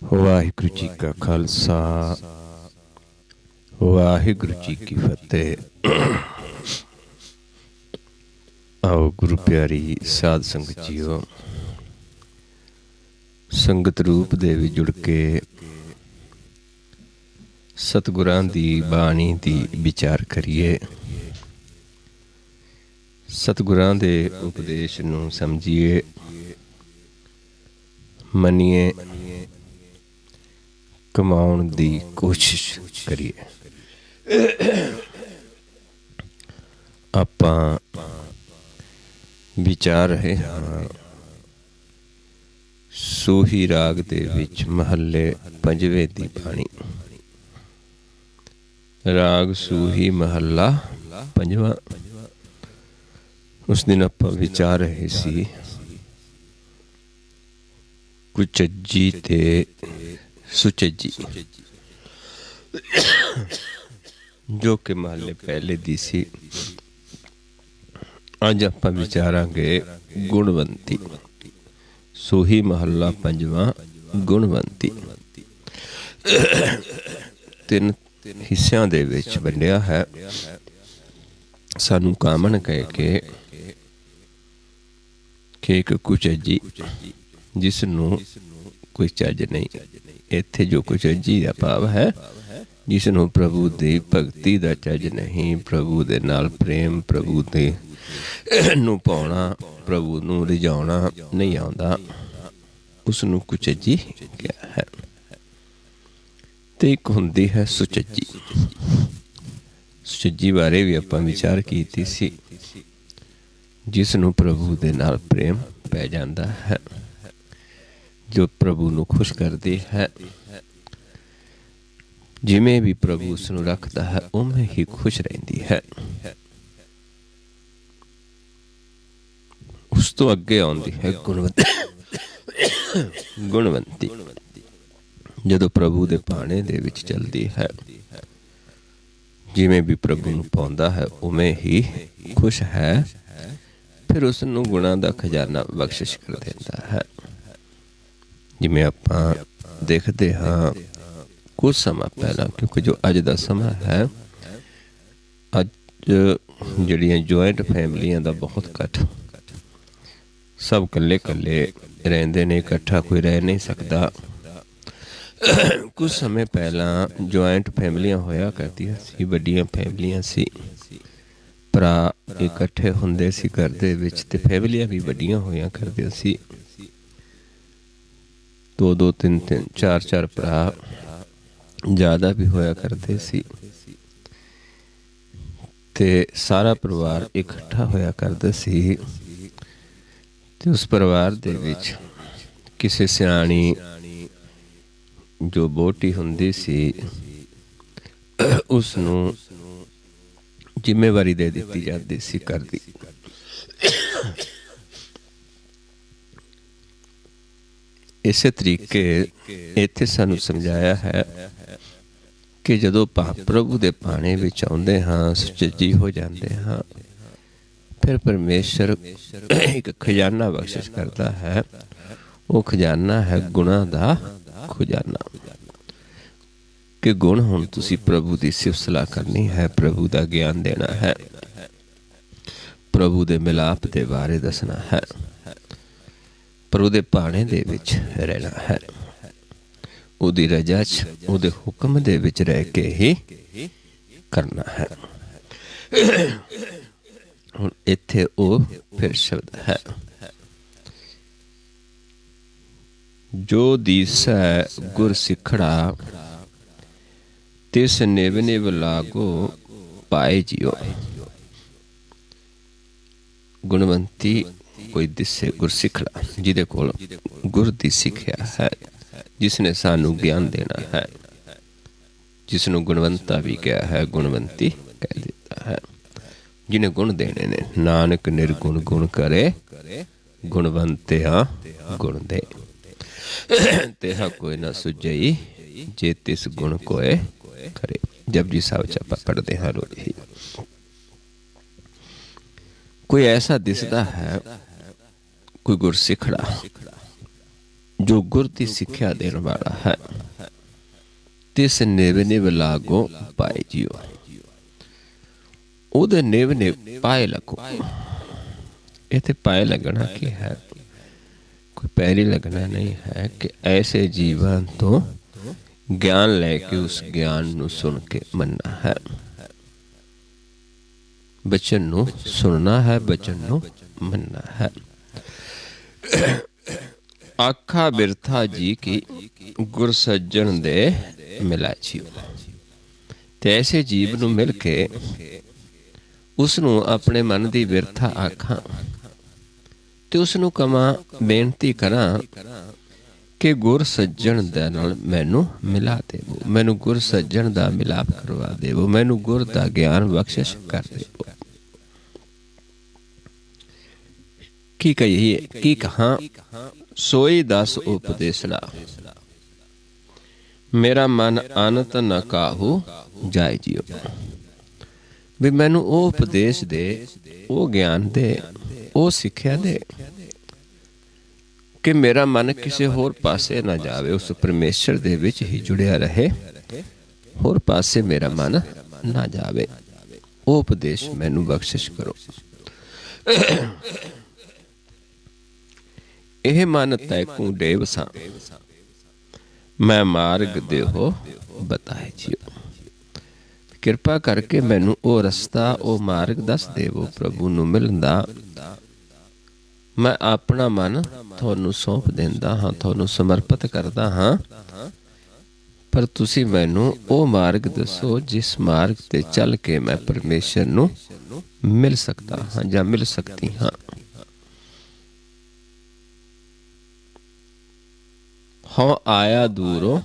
ਵਾਹਿਗੁਰੂ ਜੀ ਕਾ ਖਾਲਸਾ ਵਾਹਿਗੁਰੂ ਜੀ ਕੀ ਫਤਿਹ। ਆਓ ਗੁਰੂ ਪਿਆਰੀ ਸਾਧ ਸੰਗਤ ਜੀਓ, ਸੰਗਤ ਰੂਪ ਦੇ ਵਿੱਚ ਜੁੜ ਕੇ ਸਤਿਗੁਰਾਂ ਦੀ ਬਾਣੀ ਦੀ ਵਿਚਾਰ ਕਰੀਏ, ਸਤਿਗੁਰਾਂ ਦੇ ਉਪਦੇਸ਼ ਨੂੰ ਸਮਝੀਏ, ਮੰਨੀਏ, ਕਮਾਉਣ ਦੀ ਕੋਸ਼ਿਸ਼ ਕਰੀਏ। ਆਪਾਂ ਵਿਚਾਰ ਰਹੇ ਹਾਂ ਸੂਹੀ ਰਾਗ ਦੇ ਵਿੱਚ ਮਹੱਲੇ ਪੰਜਵੇਂ ਦੀ ਬਾਣੀ। ਰਾਗ ਸੂਹੀ ਮਹੱਲਾ ਪੰਜਵਾਂ। ਉਸ ਦਿਨ ਆਪਾਂ ਵਿਚਾਰ ਰਹੇ ਸੀ ਕੁਚੱਜੀ ਤੇ ਸੁਚੱਜੀ, ਜੋ ਕਿ ਮਹੱਲੇ ਪਹਿਲੇ ਦੀ ਸੀ। ਅੱਜ ਆਪਾਂ ਵਿਚਾਰਾਂਗੇ ਗੁਣਵੰਤੀ। ਸੂਹੀ ਮਹੱਲਾ ਪੰਜਵਾਂ, ਗੁਣਵੰਤੀ। ਤਿੰਨ ਹਿੱਸਿਆਂ ਦੇ ਵਿੱਚ ਵੰਡਿਆ ਹੈ। ਸਾਨੂੰ ਕਾਮਣ ਕਹਿ ਕੇ ਇੱਕ ਕੁਚੱਜੀ, ਜਿਸ ਨੂੰ ਕੋਈ ਚੱਜ ਨਹੀਂ। ਇੱਥੇ ਜੋ ਕੁਚੱਜੀ ਦਾ ਭਾਵ ਹੈ, ਜਿਸ ਨੂੰ ਪ੍ਰਭੂ ਦੀ ਭਗਤੀ ਦਾ ਚੱਜ ਨਹੀਂ, ਪ੍ਰਭੂ ਦੇ ਨਾਲ ਪ੍ਰੇਮ, ਪ੍ਰਭੂ ਦੇ ਨੂੰ ਪਾਉਣਾ, ਪ੍ਰਭੂ ਨੂੰ ਰਿਝਾਉਣਾ ਨਹੀਂ ਆਉਂਦਾ, ਉਸ ਨੂੰ ਕੁਚੱਜੀ ਕਿਹਾ ਹੈ। ਤੇ ਇੱਕ ਹੁੰਦੀ ਹੈ ਸੁਚੱਜੀ। ਸੁਚੱਜੀ ਬਾਰੇ ਵੀ ਆਪਾਂ ਵਿਚਾਰ ਕੀਤੀ ਸੀ, ਜਿਸ ਨੂੰ ਪ੍ਰਭੂ ਦੇ ਨਾਲ ਪ੍ਰੇਮ ਪੈ ਜਾਂਦਾ ਹੈ, ਜੋ ਪ੍ਰਭੂ ਨੂੰ ਖੁਸ਼ ਕਰਦੀ ਹੈ। ਜਿਵੇਂ ਵੀ ਪ੍ਰਭੂ ਉਸ ਨੂੰ ਰੱਖਦਾ ਹੈ, ਉਵੇਂ ਹੀ ਖੁਸ਼ ਰਹਿੰਦੀ ਹੈ। ਉਸ ਤੋਂ ਅੱਗੇ ਆਉਂਦੀ ਹੈ ਗੁਣਵੰਤੀ। ਜਦੋਂ ਪ੍ਰਭੂ ਦੇ ਭਾਣੇ ਦੇ ਵਿੱਚ ਚੱਲਦੀ ਹੈ, ਜਿਵੇਂ ਵੀ ਪ੍ਰਭੂ ਨੂੰ ਪਾਉਂਦਾ ਹੈ, ਉਵੇਂ ਹੀ ਖੁਸ਼ ਹੈ। ਫਿਰ ਉਸ ਨੂੰ ਗੁਣਾਂ ਦਾ ਖਜ਼ਾਨਾ ਬਖਸ਼ਿਸ਼ ਕਰ ਦਿੰਦਾ ਹੈ। ਜਿਵੇਂ ਆਪਾਂ ਦੇਖਦੇ ਹਾਂ ਕੁਝ ਸਮਾਂ ਪਹਿਲਾਂ, ਕਿਉਂਕਿ ਜੋ ਅੱਜ ਦਾ ਸਮਾਂ ਹੈ, ਅੱਜ ਜਿਹੜੀਆਂ ਜੁਆਇੰਟ ਫੈਮਲੀਆਂ ਦਾ ਬਹੁਤ ਘੱਟ, ਸਭ ਇਕੱਲੇ ਇਕੱਲੇ ਰਹਿੰਦੇ ਨੇ, ਇਕੱਠਾ ਕੋਈ ਰਹਿ ਨਹੀਂ ਸਕਦਾ। ਕੁਝ ਸਮੇਂ ਪਹਿਲਾਂ ਜੁਆਇੰਟ ਫੈਮਲੀਆਂ ਹੋਇਆ ਕਰਦੀਆਂ ਸੀ, ਵੱਡੀਆਂ ਫੈਮਲੀਆਂ ਸੀ, ਭਰਾ ਇਕੱਠੇ ਹੁੰਦੇ ਸੀ ਘਰ ਦੇ ਵਿੱਚ, ਤੇ ਫੈਮਲੀਆਂ ਵੀ ਵੱਡੀਆਂ ਹੋਈਆਂ ਕਰਦੀਆਂ ਸੀ। ਦੋ ਤਿੰਨ ਚਾਰ ਭਰਾ, ਜ਼ਿਆਦਾ ਵੀ ਹੋਇਆ ਕਰਦੇ ਸੀ, ਤੇ ਸਾਰਾ ਪਰਿਵਾਰ ਇਕੱਠਾ ਹੋਇਆ ਕਰਦਾ ਸੀ। ਤੇ ਉਸ ਪਰਿਵਾਰ ਦੇ ਵਿੱਚ ਕਿਸੇ ਸਿਆਣੀ ਜੋ ਵਹੁਟੀ ਹੁੰਦੀ ਸੀ, ਉਸ ਨੂੰ ਜ਼ਿੰਮੇਵਾਰੀ ਦੇ ਦਿੱਤੀ ਜਾਂਦੀ ਸੀ ਘਰ ਦੀ। ਇਸੇ ਤਰੀਕੇ ਇੱਥੇ ਸਾਨੂੰ ਸਮਝਾਇਆ ਹੈ ਕਿ ਜਦੋਂ ਪ੍ਰਭੂ ਦੇ ਭਾਣੇ ਵਿੱਚ ਆਉਂਦੇ ਹਾਂ, ਸੁਚੱਜੀ ਹੋ ਜਾਂਦੇ ਹਾਂ, ਫਿਰ ਪਰਮੇਸ਼ਰ ਇੱਕ ਖਜ਼ਾਨਾ ਬਖਸ਼ਿਸ਼ ਕਰਦਾ ਹੈ। ਉਹ ਖਜ਼ਾਨਾ ਹੈ ਗੁਣਾਂ ਦਾ ਖਜ਼ਾਨਾ। ਕਿ ਗੁਣ ਹੁਣ ਤੁਸੀਂ ਪ੍ਰਭੂ ਦੀ ਸਿਫਤ ਸਲਾਹ ਕਰਨੀ ਹੈ, ਪ੍ਰਭੂ ਦਾ ਗਿਆਨ ਦੇਣਾ ਹੈ, ਪ੍ਰਭੂ ਦੇ ਮਿਲਾਪ ਦੇ ਬਾਰੇ ਦੱਸਣਾ ਹੈ, ਪ੍ਰਭੂ ਦੇ ਭਾਣੇ ਦੇ ਵਿੱਚ ਰਹਿਣਾ ਹੈ, ਉਹਦੀ ਰਜ਼ਾ 'ਚ, ਉਹਦੇ ਹੁਕਮ ਦੇ ਵਿੱਚ ਰਹਿ ਕੇ ਹੀ ਕਰਨਾ ਹੈ। ਹੁਣ ਇੱਥੇ ਉਹ ਫਿਰ ਸ਼ਬਦ ਹੈ, ਜੋ ਦੀਸੈ ਗੁਰ ਸਿੱਖੜਾ, ਤਿਸ ਨਿਵ ਨਿਵ ਲਾਗੋ ਪਾਏ ਜਿਉ। ਗੁਣਵੰਤੀ ਕੋਈ ਦਿਸੇ ਗੁਰ ਸਿੱਖੜਾ, ਜਿਹਦੇ ਕੋਲ ਗੁਰ ਦੀ ਸਿੱਖਿਆ ਹੈ, ਜਿਸ ਨੇ ਸਾਨੂੰ ਗਿਆਨ ਦੇਣਾ ਹੈ, ਜਿਸ ਨੂੰ ਗੁਣਵੰਤਾ ਵੀ ਕਿਹਾ ਹੈ, ਗੁਣਵੰਤੀ ਕਹਿ ਦਿੱਤਾ ਹੈ, ਜਿਹਨੇ ਗੁਣ ਦੇਣੇ ਨੇ। ਨਾਨਕ ਨਿਰਗੁਣ ਗੁਣ ਕਰੇ, ਗੁਣਵੰਤਿਆ ਗੁਣ ਦੇ। ਤੇਹਾ ਕੋਈ ਨਾ ਸੁਝਈ, ਜੇ ਤਿਸ ਗੁਣ ਕੋਏ ਕਰੇ। ਜਪਜੀ ਸਾਹਿਬ ਚ ਆਪਾਂ ਪੜ੍ਹਦੇ ਹਾਂ ਰੋਜ਼ ਹੀ। ਕੋਈ ਐਸਾ ਦਿਸਦਾ ਹੈ, ਕੋਈ ਗੁਰਸਿੱਖੜਾ, जो गुर की सिक्ख्या देने वाला है, तिस निव निव लागो पाए जियो। उहदे निव निव पाए लगो। इत्थे पाए लगना की है, कोई पैरी लगना नहीं है कि ऐसे जीवन तो ज्ञान लैके उस ज्ञान नू सुन के मनना है, बचन नू सुनना है, बचन नू मनना है। आखा बिरथा जी की गुर सज्जन दे मिला जीव। ते ऐसे जीव नू मिल के उसनू अपने मन की बिरथा आखा ते उसनू कमा बेनती करा कि गुर सज्जन दे नाल मैनू मिला देवो, मैनू गुर सज्जन दा मिलाप करवा देवो, मैनू गुर दा ज्ञान बख्शिश कर देवो। की कहिए की कहा सोई दस उपदेसड़ा, मेरा मन अनत न काहू जाए जियो। भी मैनू ओ उपदेश दे, ओ ज्ञान दे, ओ सिक्ख्या दे कि मेरा मन किसी होर पासे ना जावे, उस परमेश्वर दे विच ही जुड़िया रहे, होर पासे मेरा मन ना जावे। ओ उपदेश मैनू बख्शिश करो। एह मन तैकू डेवसा, मैं मार्ग देहो बताए जियो। किरपा करके मैनू ओ रस्ता, ओ मार्ग दस देवो प्रभु नू मिलन दा। मैं अपना मन तुहानू सौंप देंदा हाँ, तुहानू समर्पित करदा हाँ, पर तुसी मैनू ओ मार्ग दसो जिस मार्ग ते चल के मैं परमेश्वर नू मिल सकता हाँ जां मिल सकती हाँ। हाँ आया दूरों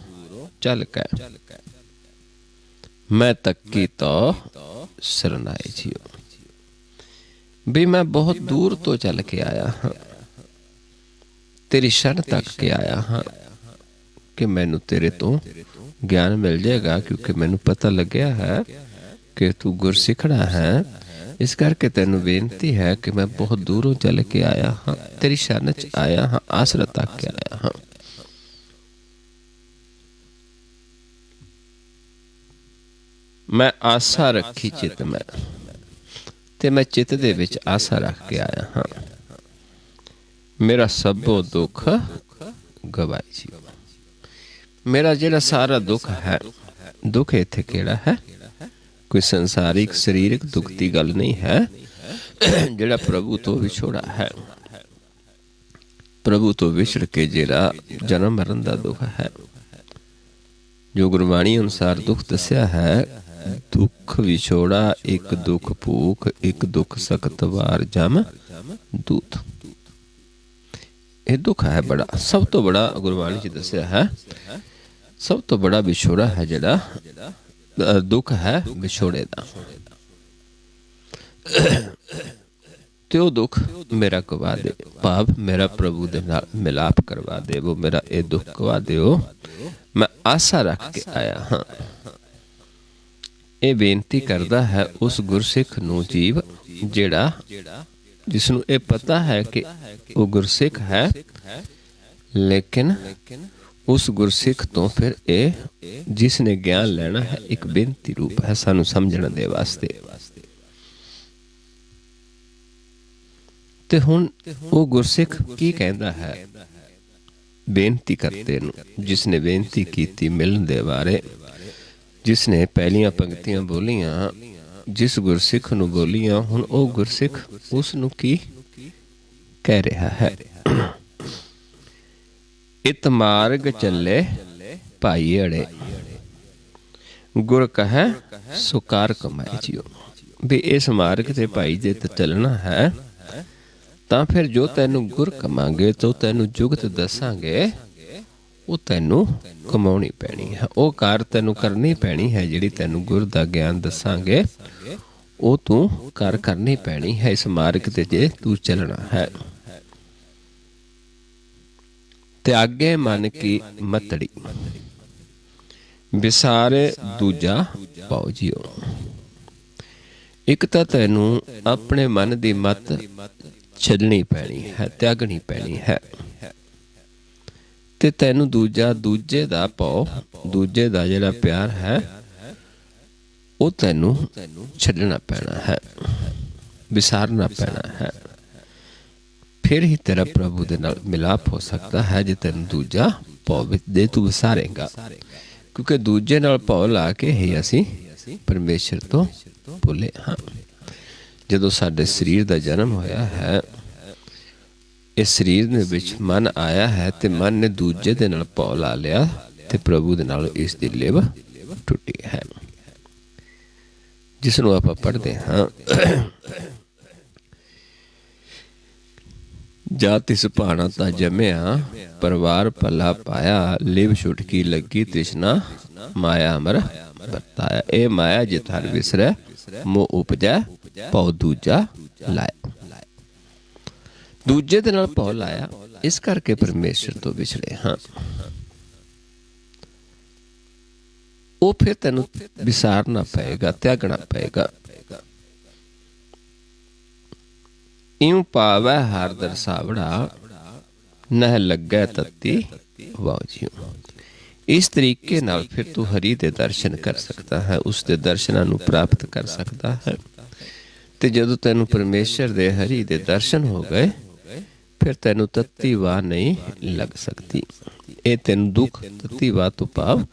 चल के, मैं तक्की तो सरनाए जियो। भी मैं बहुत दूर तो चल के आया हाँ, तेरी शरण तक के आया हाँ कि मैनू तेरे तो ज्ञान मिल जाएगा, क्योंकि मैनू पता लग्या है कि तू गुरसिखड़ा है। इस करके तेनू बेनती है कि मैं बहुत दूरों चल के आया हाँ, तेरी शरण च आया हाँ, आसरा तक के आया हाँ। मैं आशा रखी चित में, ते मैं चित दे विच आशा रख के आया हाँ। मेरा सबो दुख गवाई जी। मेरा जेड़ा सारा दुख है, दुख इत्थे केड़ा है, कोई संसारिक शरीरक दुख की गल नहीं है। जेड़ा प्रभु तो विछोड़ा है, प्रभु तो विछड़ के जेड़ा जन्म मरण का दुख है, जो गुरबाणी अनुसार दुख दस्या है, दुख विछोड़ा, एक दुख भूख, एक दुख सख्त वार जम दूत। ये दुख है बड़ा, सब तो बड़ा गुरबाणी च दस्या है, सब तो बड़ा विछोड़ा है जेड़ा दुख है विछोड़े दा। त्यो दुख मेरा गवा दे, भाव मेरा प्रभु दे नाल मिलाप करवा दे, वो मेरा ये दुख गवा दो। मैं आशा रख के आया हाँ। ये बेनती करदा है उस गुरसिख नू जीव जेड़ा जिसनू ये पता है कि वो गुरसिख है, लेकिन उस गुरसिख तो फिर ये जिसने ज्ञान लेना है एक बेनती रूप है सानू समझण दे वास्ते। ते हुण वो गुरसिख की कहंदा है बेनती करते नू, जिसने बेनती कीती मिलन दे बारे, जिसने पहलियां पंक्तियां बोलियां, जिस गुरसिख नू बोलियां, हुण ओ गुरसिख उस नू की कह रहा है। इत मार्ग चले भाई अड़े, गुर कहे सुकार कमाए जियो। भी इस मार्ग ते भाई जे ते चलना है तां फिर जो तैनू गुर कमांगे, तो तैनू जुगत दसांगे, वो तैनू कमाउणी पैनी है, वो कार तैनू करनी पैनी है। जिहड़ी तैनू गुर दा ज्ञान दसांगे वो तू कार करनी पैनी है इस मार्ग ते जे तू चलना है। त्यागे मन की मतड़ी, विसारे दूजा पाओ जियो। एक तां तैनू अपने मन की मत छड्डनी पैनी है, त्यागनी पैनी है। ਤੇ ਤੈਨੂੰ ਦੂਜੇ ਦਾ ਭਉ, ਦੂਜੇ ਦਾ ਜਿਹੜਾ ਪਿਆਰ ਹੈ ਉਹ ਤੈਨੂੰ ਛੱਡਣਾ ਪੈਣਾ ਹੈ, ਵਿਸਾਰਨਾ ਪੈਣਾ ਹੈ। ਫਿਰ ਹੀ ਤੇਰਾ ਪ੍ਰਭੂ ਦੇ ਨਾਲ ਮਿਲਾਪ ਹੋ ਸਕਦਾ ਹੈ ਜੇ ਤੈਨੂੰ ਦੂਜਾ ਭਉ ਦੇ ਤੂੰ ਵਿਸਾਰੇਂਗਾ। ਕਿਉਂਕਿ ਦੂਜੇ ਨਾਲ ਭਉ ਲਾ ਕੇ ਹੀ ਅਸੀਂ ਪਰਮੇਸ਼ਰ ਤੋਂ ਭੁੱਲੇ ਹਾਂ। ਜਦੋਂ ਸਾਡੇ ਸਰੀਰ ਦਾ ਜਨਮ ਹੋਇਆ ਹੈ, ਇਸ ਸਰੀਰ ਦੇ ਵਿੱਚ ਮਨ ਆਇਆ ਹੈ ਤੇ ਮਨ ਨੇ ਦੂਜੇ ਦੇ ਨਾਲ ਭਉ ਲਾ ਲਿਆ ਤੇ ਪ੍ਰਭੂ ਦੇ ਨਾਲ ਇਸ ਦੀ ਲਿਵ ਟੁੱਟੀ ਹੈ, ਜਿਸ ਨੂੰ ਆਪਾਂ ਪੜ੍ਹਦੇ ਹਾਂ, ਜਾ ਤਿਸ ਭਾਣਾ ਤਾਂ ਜੰਮਿਆ, ਪਰਿਵਾਰ ਭਲਾ ਪਾਇਆ, ਲਿਵ ਛੁਟਕੀ ਲੱਗੀ ਤ੍ਰਿਸ਼ਨਾ, ਮਾਇਆ ਅਮਰ ਵਰਤਾਇਆ। ਇਹ ਮਾਇਆ ਜਿਤ ਹਰ ਵਿਸਰੈ, ਮੋਹ ਉਪਜੈ ਭਉ ਦੂਜਾ ਲਾਇਆ। ਦੂਜੇ ਦੇ ਨਾਲ ਭਉ ਲਾਇਆ, ਇਸ ਕਰਕੇ ਪਰਮੇਸ਼ਰ ਤੋਂ ਵਿਛੜੇ ਹਾਂ। ਉਹ ਫਿਰ ਤੈਨੂੰ ਵਿਸਾਰਨਾ ਪਏਗਾ, ਤਿਆਗਣਾ ਪਏਗਾ। ਇਉਂ ਪਾਵੈ ਹਰ ਦਰਸਾਵੜਾ, ਨਹਿ ਲੱਗੈ ਤਤੀ ਵਾਉ ਜੀਉ। ਇਸ ਤਰੀਕੇ ਨਾਲ ਫਿਰ ਤੂੰ ਹਰੀ ਦੇ ਦਰਸ਼ਨ ਕਰ ਸਕਦਾ ਹੈ, ਉਸ ਦੇ ਦਰਸ਼ਨਾਂ ਨੂੰ ਪ੍ਰਾਪਤ ਕਰ ਸਕਦਾ ਹੈ। ਤੇ ਜਦੋਂ ਤੈਨੂੰ ਪਰਮੇਸ਼ਰ ਦੇ ਹਰੀ ਦੇ ਦਰਸ਼ਨ ਹੋ ਗਏ, ਫਿਰ ਤੈਨੂੰ ਤੱਤੀ ਵਾਹ ਨਹੀਂ ਲੱਗ ਸਕਦੀ। ਇਹ ਤੈਨੂੰ ਦੁੱਖ, ਤੱਤੀ ਵਾਹ ਤੋਂ ਭਾਵ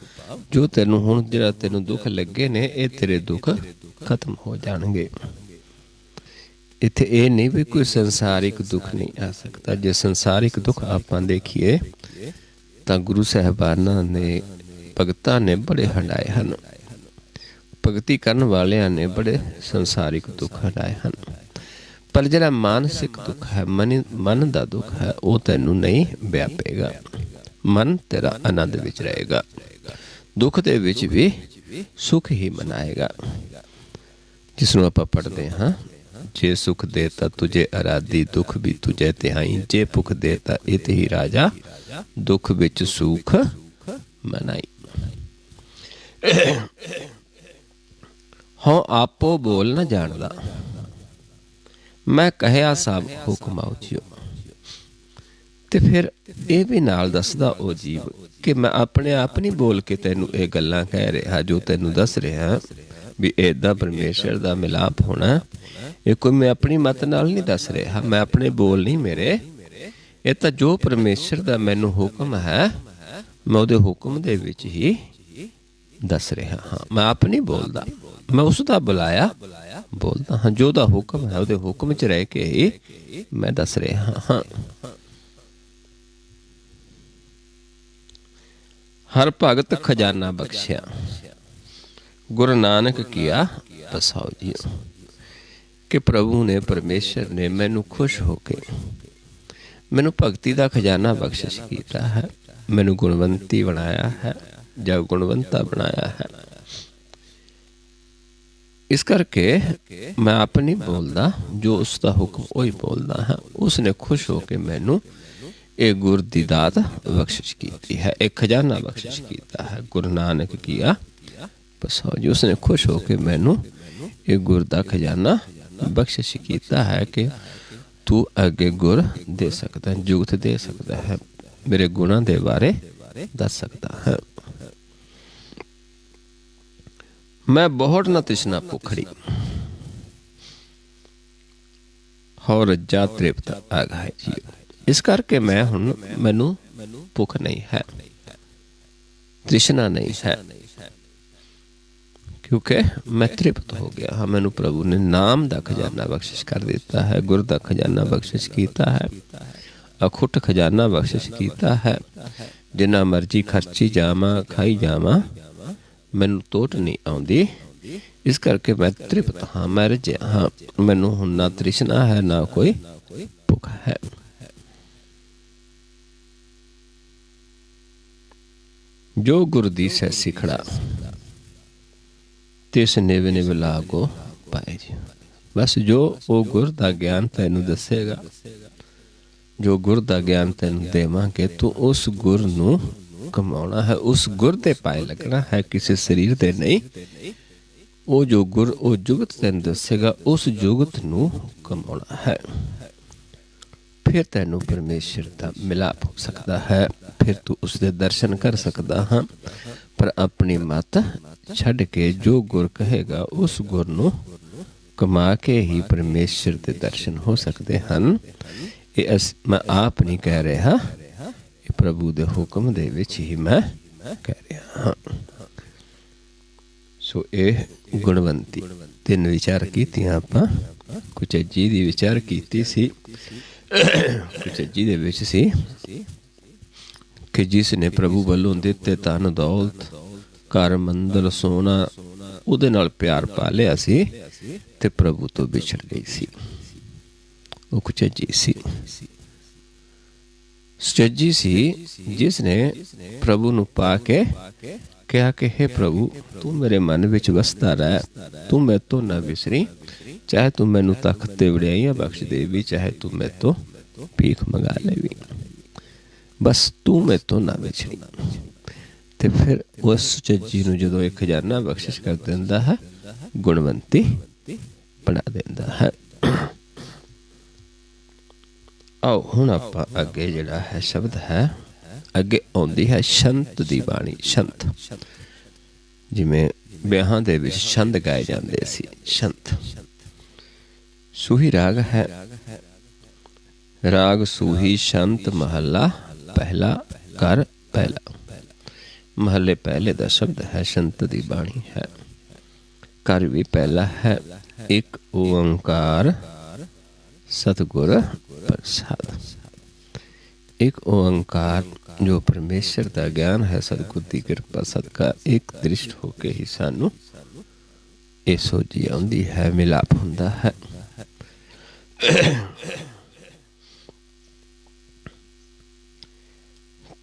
ਜੋ ਤੈਨੂੰ ਹੁਣ ਜਿਹੜਾ ਤੈਨੂੰ ਦੁੱਖ ਲੱਗੇ ਨੇ, ਇਹ ਤੇਰੇ ਦੁੱਖ ਖਤਮ ਹੋ ਜਾਣਗੇ। ਇੱਥੇ ਇਹ ਨਹੀਂ ਵੀ ਕੋਈ ਸੰਸਾਰਿਕ ਦੁੱਖ ਨਹੀਂ ਆ ਸਕਦਾ। ਜੇ ਸੰਸਾਰਿਕ ਦੁੱਖ ਆਪਾਂ ਦੇਖੀਏ ਤਾਂ ਗੁਰੂ ਸਾਹਿਬਾਨਾਂ ਨੇ, ਭਗਤਾਂ ਨੇ ਬੜੇ ਹੰਡਾਏ ਹਨ। ਭਗਤੀ ਕਰਨ ਵਾਲਿਆਂ ਨੇ ਬੜੇ ਸੰਸਾਰਿਕ ਦੁੱਖ ਹੰਡਾਏ ਹਨ। ਪਰ ਜਿਹੜਾ ਮਾਨਸਿਕ ਦੁੱਖ ਹੈ, ਮਨ ਦਾ ਦੁੱਖ ਹੈ, ਉਹ ਤੈਨੂੰ ਨਹੀਂ ਵਿਆਪੇਗਾ। ਮਨ ਤੇਰਾ ਆਨੰਦ ਵਿੱਚ ਰਹੇਗਾ, ਦੁੱਖ ਦੇ ਵਿੱਚ ਵੀ ਸੁਖ ਹੀ ਮਨਾਏਗਾ, ਜਿਸ ਨੂੰ ਆਪਾਂ ਪੜ੍ਹਦੇ ਹਾਂ, ਜੇ ਸੁਖ ਦੇਤਾ ਤੁਝੇ ਅਰਾਧੀ, ਦੁੱਖ ਵੀ ਤੁਝੇ ਤਿਹਾਈ, ਜੇ ਭੁਖ ਦੇਤਾ ਇਤ ਹੀ ਰਾਜਾ, ਦੁੱਖ ਵਿੱਚ ਸੁਖ ਮਨਾਈ। ਹਾਂ ਆਪੋ ਬੋਲ ਨਾ ਜਾਣਦਾ, ਮੈਂ ਕਹਿਆ ਸਭ ਹੁਕਮ ਆਉ ਜੀਓ। ਤੇ ਫਿਰ ਇਹ ਵੀ ਨਾਲ ਦੱਸਦਾ ਉਹ ਜੀਵ ਕਿ ਮੈਂ ਆਪਣੇ ਆਪ ਨਹੀਂ ਬੋਲ ਕੇ ਤੈਨੂੰ ਇਹ ਗੱਲਾਂ ਕਹਿ ਰਿਹਾ, ਜੋ ਤੈਨੂੰ ਦੱਸ ਰਿਹਾ ਵੀ ਏਦਾਂ ਪਰਮੇਸ਼ਰ ਦਾ ਮਿਲਾਪ ਹੋਣਾ, ਇਹ ਕੋਈ ਮੈਂ ਆਪਣੀ ਮਤ ਨਾਲ ਨਹੀਂ ਦੱਸ ਰਿਹਾ, ਮੈਂ ਆਪਣੇ ਬੋਲ ਨਹੀਂ ਮੇਰੇ, ਇਹ ਤਾਂ ਜੋ ਪਰਮੇਸ਼ਰ ਦਾ ਮੈਨੂੰ ਹੁਕਮ ਹੈ, ਮੈਂ ਉਹਦੇ ਹੁਕਮ ਦੇ ਵਿੱਚ ਹੀ ਦੱਸ ਰਿਹਾ ਹਾਂ। ਮੈਂ ਆਪ ਨਹੀਂ ਬੋਲਦਾ, ਮੈਂ ਉਸ ਦਾ ਬੁਲਾਇਆ ਬੋਲਦਾ ਹਾਂ। ਜੋ ਉਹਦਾ ਹੁਕਮ ਹੈ, ਉਹਦੇ ਹੁਕਮ 'ਚ ਰਹਿ ਕੇ ਹੀ ਮੈਂ ਦੱਸ ਰਿਹਾ ਹਾਂ। ਹਰ ਭਗਤ ਖਜ਼ਾਨਾ ਬਖਸ਼ਿਆ, ਗੁਰੂ ਨਾਨਕ ਕੀਆ ਬਸਾਓ ਜੀ। ਕਿ ਪ੍ਰਭੂ ਨੇ, ਪਰਮੇਸ਼ਰ ਨੇ ਮੈਨੂੰ ਖੁਸ਼ ਹੋ ਕੇ ਮੈਨੂੰ ਭਗਤੀ ਦਾ ਖਜ਼ਾਨਾ ਬਖਸ਼ਿਸ਼ ਕੀਤਾ ਹੈ, ਮੈਨੂੰ ਗੁਣਵੰਤੀ ਬਣਾਇਆ ਹੈ ਜਾਂ ਗੁਣਵੰਤਾ ਬਣਾਇਆ ਹੈ। ਇਸ ਕਰਕੇ ਮੈਂ ਆਪ ਨਹੀਂ ਬੋਲਦਾ, ਜੋ ਉਸ ਦਾ ਹੁਕਮ ਉਹੀ ਬੋਲਦਾ ਹਾਂ। ਉਸ ਨੇ ਖੁਸ਼ ਹੋ ਕੇ ਮੈਨੂੰ ਇਹ ਗੁਰ ਦੀ ਦਾਤ ਬਖਸ਼ਿਸ਼ ਕੀਤੀ ਹੈ, ਇਹ ਖਜ਼ਾਨਾ ਬਖਸ਼ਿਸ਼ ਕੀਤਾ ਹੈ। ਗੁਰੂ ਨਾਨਕ ਕੀਆ ਬਸਾਓ ਜੀ। ਉਸ ਨੇ ਖੁਸ਼ ਹੋ ਕੇ ਮੈਨੂੰ ਇਹ ਗੁਰ ਦਾ ਖਜ਼ਾਨਾ ਬਖਸ਼ਿਸ਼ ਕੀਤਾ ਹੈ ਕਿ ਤੂੰ ਅੱਗੇ ਗੁਰ ਦੇ ਸਕਦਾ, ਜੁਗਤ ਦੇ ਸਕਦਾ ਹੈ, ਮੇਰੇ ਗੁਣਾਂ ਦੇ ਬਾਰੇ ਦੱਸ ਸਕਦਾ ਹੈ। ਮੈਂ ਬਹੁਤ ਨਾ ਤ੍ਰਿਸ਼ਨਾ ਭੁੱਖੜੀ, ਹੋ ਰੱਜਾ ਤ੍ਰਿਪਤ ਆਗਾਏ ਜੀ। ਇਸ ਕਰਕੇ ਮੈਂ ਹੁਣ, ਮੈਨੂੰ ਭੁੱਖ ਨਹੀਂ ਹੈ, ਤ੍ਰਿਸ਼ਨਾ ਨਹੀਂ ਹੈ, ਕਿਉਂਕਿ ਮੈਂ ਤ੍ਰਿਪਤ ਹੋ ਗਿਆ ਹਾਂ। ਮੈਨੂੰ ਪ੍ਰਭੂ ਨੇ ਨਾਮ ਦਾ ਖਜ਼ਾਨਾ ਬਖਸ਼ਿਸ਼ ਕਰ ਦਿੱਤਾ ਹੈ, ਗੁਰ ਦਾ ਖਜ਼ਾਨਾ ਬਖਸ਼ਿਸ਼ ਕੀਤਾ ਹੈ, ਅਖੁੱਟ ਖਜ਼ਾਨਾ ਬਖਸ਼ਿਸ਼ ਕੀਤਾ ਹੈ। ਜਿੰਨਾ ਮਰਜ਼ੀ ਖਰਚੀ ਜਾਵਾਂ, ਖਾਈ ਜਾਵਾਂ, ਮੈਨੂੰ ਤੋਟ ਨਹੀਂ ਆਉਂਦੀ। ਇਸ ਕਰਕੇ ਮੈਂ ਤ੍ਰਿਪਤ ਹਾਂ, ਮੈਂ ਰੱਜਿਆ ਹਾਂ। ਮੈਨੂੰ ਹੁਣ ਨਾ ਤ੍ਰਿਸ਼ਨਾ ਹੈ, ਨਾ ਕੋਈ ਭੁੱਖ ਹੈ। ਜੋ ਗੁਰ ਦੀਸੈ ਸਿਖੜਾ, ਤਿਸ ਨਿਵ ਨਿਵ ਲਾਗੋ ਪਾਏ ਜੀ। ਬਸ ਜੋ ਉਹ ਗੁਰ ਦਾ ਗਿਆਨ ਤੈਨੂੰ ਦੱਸੇਗਾ, ਜੋ ਗੁਰ ਦਾ ਗਿਆਨ ਤੈਨੂੰ ਦੇਵਾਂਗੇ, ਤੂੰ ਉਸ ਗੁਰ ਨੂੰ ਕਮਾਉਣਾ ਹੈ, ਉਸ ਗੁਰ ਦੇ ਪਾਏ ਲੱਗਣਾ ਹੈ, ਕਿਸੇ ਸਰੀਰ ਦੇ ਨਹੀਂ। ਉਹ ਜੋ ਗੁਰ, ਉਹ ਜੁਗਤ ਤੈਨੂੰ ਦੱਸੇਗਾ, ਉਸ ਜੁਗਤ ਨੂੰ ਕਮਾਉਣਾ ਹੈ। फिर तैनूं परमेश्वर का मिलाप हो सकता है, फिर तू उसके दर्शन कर सकता हाँ। पर अपनी मत छड्ड के जो गुर कहेगा उस गुर नूं कमा के ही परमेश्वर के दर्शन हो सकते हैं। ये मैं आप नहीं कह रहा, ये प्रभु के हुक्म दे विच ही मैं कह रहा हाँ। सो ये गुणवंती 3 विचार कीतियां आपां। कुचज्जी दी विचार कीती सी। कुचज्जी दे विच सी कि जिसने प्रभु वालों दिते धन दौलत घर मंदर सोना उहदे नाल प्यार पा लिया सी ते प्रभु तो विछड़ गई सी। वो कुचज्जी सी। सुचज्जी सी जिसने प्रभु नूं पा के कहा कि हे प्रभु तू मेरे मन विच वसदा रह, तू मैं तो ना विसरी, चाहे तू मैनू तख्त ते वड़ियाइयां बख्श देवी, चाहे तू मैं तो भीख मंगा लेवी, बस तू मैं तो ना विछड़ी। ते फिर उस सुचज्जी नूं जदों एक खजाना बख्शिश कर दिंदा है, गुणवंती बना दिंदा है। आओ हुण आपां अगे जिहड़ा है शब्द है अगे आउंदी है शंत दी बाणी। शंत जिवें ब्याहां दे विच छंद गाए जांदे सी। शंत सूही राग है। राग सूही शंत महला पहला कर पहला। महले पहले दा शब्द है शंत दी बाणी है। कर भी पहला है। एक ओंकार सतगुर प्रसाद। एक ओंकार जो परमेश्वर का ज्ञान है, सतगुर की कृपा सदका एक दृष्ट होके ही सानू ये सोची आउंदी है, मिलाप हुंदा है।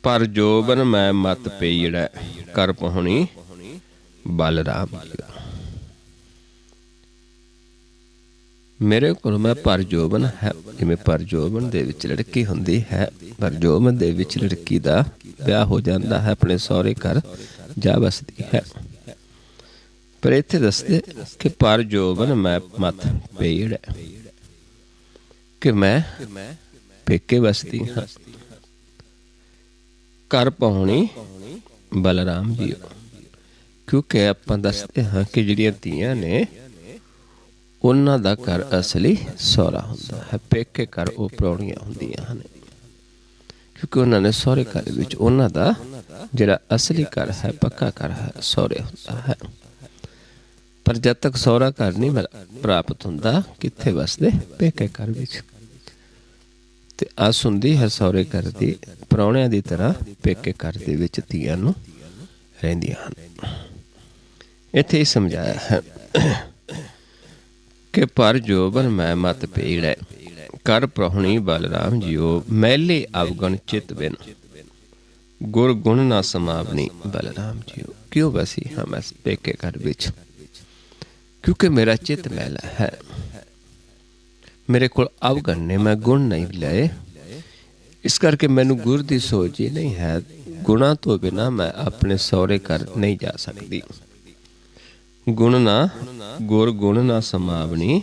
पर जोबन मैं मत पेईड़ै कर पहुनी बलराम। मेरे को मैं परजोबन है, जिवें परजोबन दे विच लड़की हुंदी है, परजोबन दे विच लड़की दा ब्याह हो जाता है, अपने सौरे घर जा बसदी है। पर इत्थे दसदे कि परजोबन मैं मत पेईड़ै, कि मैं पेके बसदी हाँ। कर पहुनी बलराम जी, क्योंकि आपां दसदे हाँ कि जिहड़ियां धीआं ने उन्हां दा घर असली सौरा हुंदा है, पेके घर वो परौणियां हुंदियां हन, क्योंकि उन्होंने सौरे घर विच उन्हां दा जिहड़ा असली घर है, पक्का घर है, सौरे हुंदा है। पर जब तक सौरा घर नहीं प्राप्त हुंदा, कित्थे वसदे पेके घर विच। ते आस हुंदी है सौरे घर दी, परौणियां दी तरह पेके घर दे विच धीआं नूं रहिंदियां हन। इत्थे ही समझाया है कि पर जोबन मैं मत पेईड़ै कर प्रहुणी बलराम जियो, मैले अवगण चित बिन गुर गुण ना समावनी बलराम जियो। क्यों बसी हाँ मैं पेके घर विच, क्योंकि मेरा चित मैला है, मेरे को अवगण ने, मैं गुण नहीं लाए, इस करके मैनू गुर दी सोच ही नहीं है। गुणा तो बिना मैं अपने सौरे घर नहीं जा सकती। गुण ना गुर गुण ना समावनी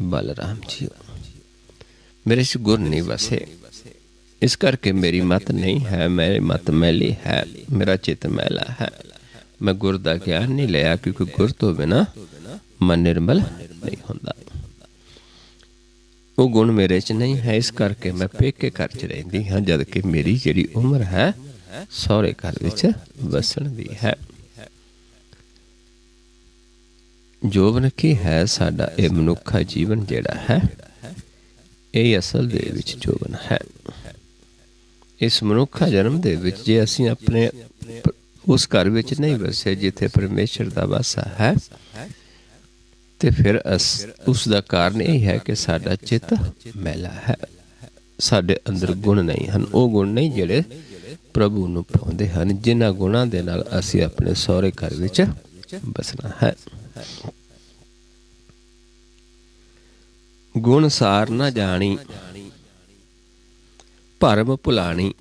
बलराम जी, मेरे से गुर नहीं बसे, इस करके मेरी मत नहीं है, मेरी मत मैली है, मेरा चित मैला है। मैं गुर दा ज्ञान नहीं लिया, क्योंकि गुर तो बिना मन निर्मल नहीं होंदा। वो गुण मेरे च नहीं है, इस करके मैं पेके घर च रहिंदी हाँ, जबकि मेरी जिहड़ी उम्र है सौरे घर विच वसण दी है। जोबन की है साडा ये मनुखा जीवन जिहड़ा है, ये असल दे विच जोबन है। इस मनुखा जन्म दे विच जे असीं अपने उस घर विच नहीं बसे जिथे परमेश्वर दा वासा है, ते फिर उसका कारण यही है कि साडा चित मैला है, साडे अंदर गुण नहीं हैं। वो गुण नहीं जिहड़े प्रभु नूं पाउंदे हन, जिन्हां गुणां दे नाल असीं अपने सौरे घर विच बसना है। गुण सार ना जानी भरम भुलानी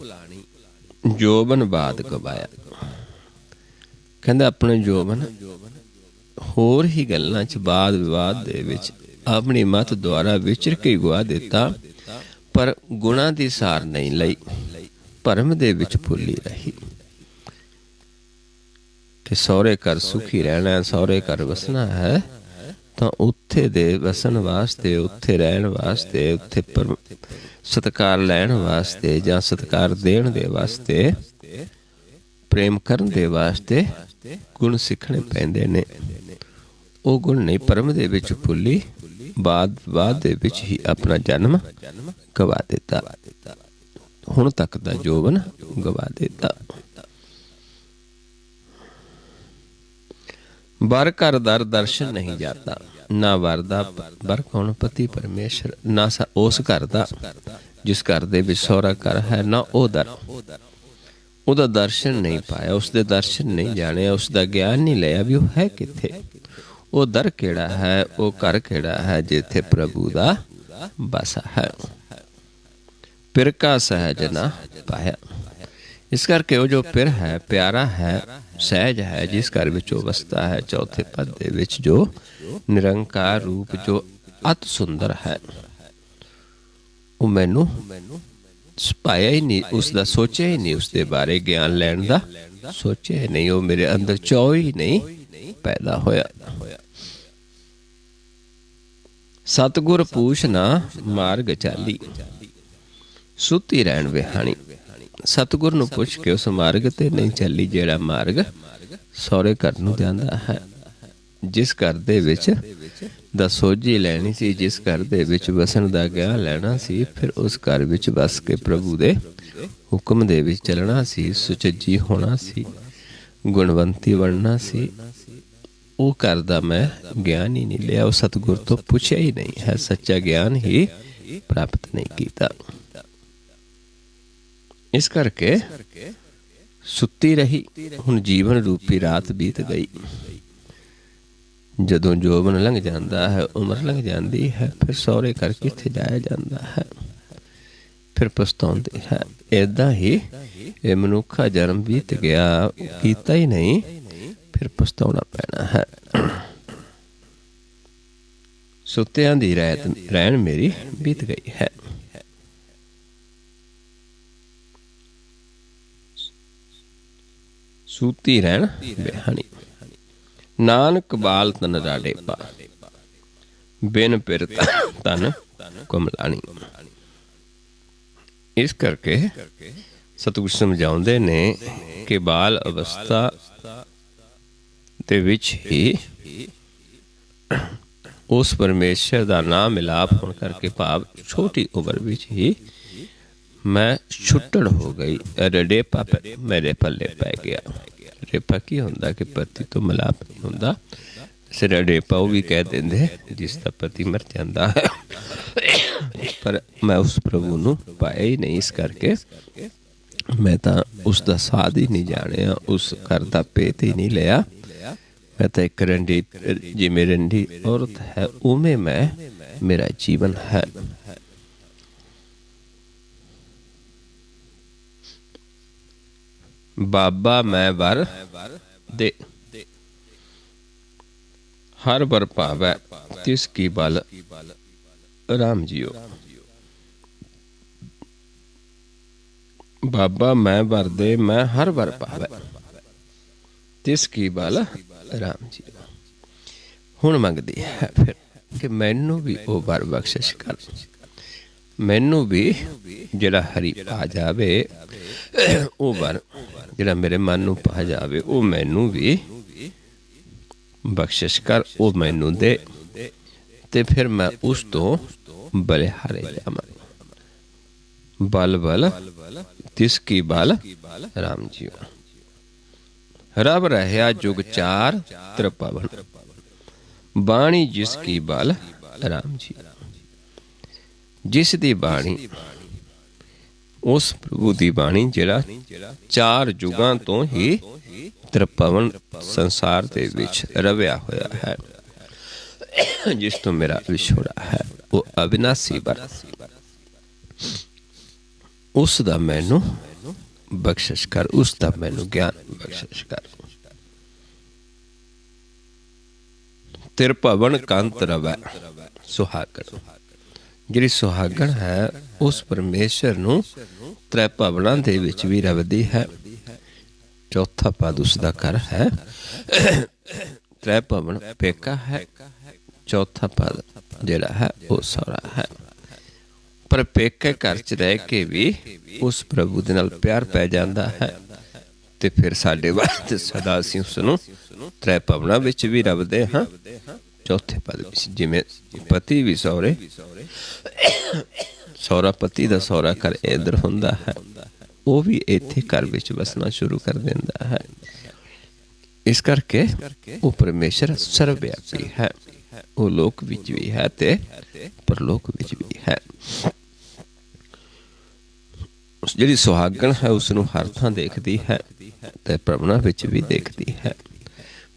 जोबन बाद गवाया। कहंदा अपने जोबन होर ही गल्लां च वाद विवाद दे विच अपनी मत द्वारा विचर के गवा दिता, पर गुणा दी सार नहीं लई, भरम दे विच भुली रही। कि सौरे घर सुखी रहना है, सौरे घर वसना है, तो उत्थे दे वसन वास्ते, उत्थे रहन वास्ते, उत्थे पर सत्कार लैण वास्ते जां सत्कार देण दे वास्ते, प्रेम करन दे वास्ते गुण सिखने पैंदे ने। ਉਹ गुण नहीं परम दे विच भुली, बाद दे विच ही अपना जन्म गवा दिता, हुण तक दा जोवन गवा दिता। वर घर दर दर्शन नहीं जाता, ना वरदा वर कौन पति परमेश्वर, ना सा उस घर दा जिस घर दे विच सौरा घर है, ना ओ दर, ਉਹਦਾ ਦਰਸ਼ਨ नहीं पाया, उसके दर्शन नहीं जाने, उसका ज्ञान नहीं लिया भी वो है किथे, वो दर केड़ा है, वो घर केड़ा है जिथे प्रभु दा बसा है। पिर का सहज ना पाया, इस करके वो जो पिर है प्यारा है, सहज है, जिस घर विच वो वसता है, चौथे पद दे विच जो निरंकार रूप जो अत सुंदर है, वो मैनू पाया ही नहीं, उसका सोचा ही नहीं, उसके बारे ज्ञान लैन का सोचा ही नहीं, वो मेरे अंदर चौ ही नहीं पैदा होया। सतगुर पूछ ना मार्ग चाली, सुती रहन विहाणी। सतगुर नूं पुछ के उस मार्ग ते नहीं चली जेड़ा मार्ग सौरे घर नूं जांदा है। जिस घर दे विच दा सोझी लैनी सी, जिस घर दे विच वसन दा ज्ञान लैना सी, फिर उस घर विच बस के प्रभु दे हुक्म दे विच चलना सी, सुचज्जी होना सी, गुणवंती बनना सी। वो घर दा मैं ज्ञान ही नहीं लिया, वो सतगुर तो पूछा ही नहीं है, सच्चा ज्ञान ही प्राप्त नहीं किया। इस करके सुती रही, हुण जीवन रूपी रात बीत गई। जदों जोबन लंघ जाता है, उम्र लंघ जाती है, फिर सौरे घर कित्थे जाया जाता है, फिर पछताउंदे है। इदां ही ये मनुखा जन्म बीत गया, कीता ही नहीं, फिर पछताउणा पैना है। सुत्तियां दी रैन मेरी बीत गई है। सूती रहन बिहानी, नानक बाल तन राडे पा, बिन पिर तन कुमलानी। इस करके सतगुर समझाउंदे ने कि बाल अवस्था दे विच ही उस परमेश्वर दा नाम मिलाप होने करके, भाव छोटी उम्र विच ही मैं छुट्टड़ हो गई, रडेपा मेरे पल्ले पै गया। रेपा की हुंदा कि पति तो मिलाप नहीं हुंदा, सिर रडेपा वो भी कह देंदे जिसका पति मर जाता है, पर मैं उस प्रभु नूं पाया ही नहीं। इस करके मैं तो उसका साध ही नहीं जाने, उस घर का भेत ही नहीं लिया। मैं तो एक रंडी जिमें रंडी औरत है उमें मैं मेरा जीवन है। बाबा मैं वर दे, हर वर पावै तिस की बल राम जियो। बाबा मैं वर दे, मैं हर वर पावै तिस की बल राम जियो। हुण मंगदी है फिर कि मैनू भी वो वर बख्शिश कर, मैनू भी जिहड़ा हरी पा जावे, वो वर जिहड़ा मेरे मन नूं पा जावे, वो मैनू भी बख्शिश कर, वो मैनू दे, ते फिर मैं उस तो बलिहारे जावां। बल बल तिसकी बल राम जियो। रब रहया जुग चार त्रिपवन, बाणी जिसकी बल राम जी। जिस दी बाणी, उस प्रभु दी बाणी जिहड़ा चार जुगां तो ही त्रिपवन संसार दे विच रव्या होया है, जिस तो मेरा विछोड़ा है, वो अविनाशी वर, उस दा मैनू बख्शिश कर, उस दा मैनू ज्ञान बख्शिश कर। त्रिभवन कंत रवै सुहागण, ਜਿਹੜੀ ਸੁਹਾਗਣ ਹੈ ਉਸ ਪਰਮੇਸ਼ਰ ਨੂੰ ਤ੍ਰੈ ਭਵਨਾਂ ਦੇ ਵਿੱਚ ਵੀ ਰਵਦੀ ਹੈ। ਚੌਥਾ ਪਦ ਉਸਦਾ ਘਰ ਹੈ। ਤ੍ਰੈ ਭਵਨ ਪੇਕਾ ਹੈ, ਚੌਥਾ ਪਦ ਜਿਹੜਾ ਹੈ ਉਹ ਸਹੁਰਾ ਹੈ। ਪਰ ਪੇਕੇ ਘਰ 'ਚ ਰਹਿ ਕੇ ਵੀ ਉਸ ਪ੍ਰਭੂ ਦੇ ਨਾਲ ਪਿਆਰ ਪੈ ਜਾਂਦਾ ਹੈ ਤੇ ਫਿਰ ਸਾਡੇ ਵਾਸਤੇ ਸਦਾ ਅਸੀਂ ਉਸਨੂੰ ਤ੍ਰੈ ਭਵਨਾਂ ਵਿੱਚ ਵੀ ਰਵਦੇ ਹਾਂ। ਚੌਥੇ ਪਦ ਵਿੱਚ ਜਿਵੇਂ ਪਤੀ ਵੀ ਸਹੁਰੇ, ਸਹੁਰਾ ਪਤੀ ਦਾ ਸਹੁਰਾ ਘਰ ਇੱਧਰ ਹੁੰਦਾ ਹੈ, ਉਹ ਵੀ ਇੱਥੇ ਘਰ ਵਿੱਚ ਵਸਣਾ ਸ਼ੁਰੂ ਕਰ ਦਿੰਦਾ ਹੈ। ਇਸ ਕਰਕੇ ਉਹ ਪਰਮੇਸ਼ਰ ਸਰਵਵਿਆਪੀ ਹੈ। ਉਹ ਲੋਕ ਵਿੱਚ ਵੀ ਹੈ ਤੇ ਪਰਲੋਕ ਵਿੱਚ ਵੀ ਹੈ। ਜਿਹੜੀ ਸੁਹਾਗਣ ਹੈ ਉਸਨੂੰ ਹਰ ਥਾਂ ਦੇਖਦੀ ਹੈ ਤੇ ਭਵਨਾਂ ਵਿੱਚ ਵੀ ਦੇਖਦੀ ਹੈ।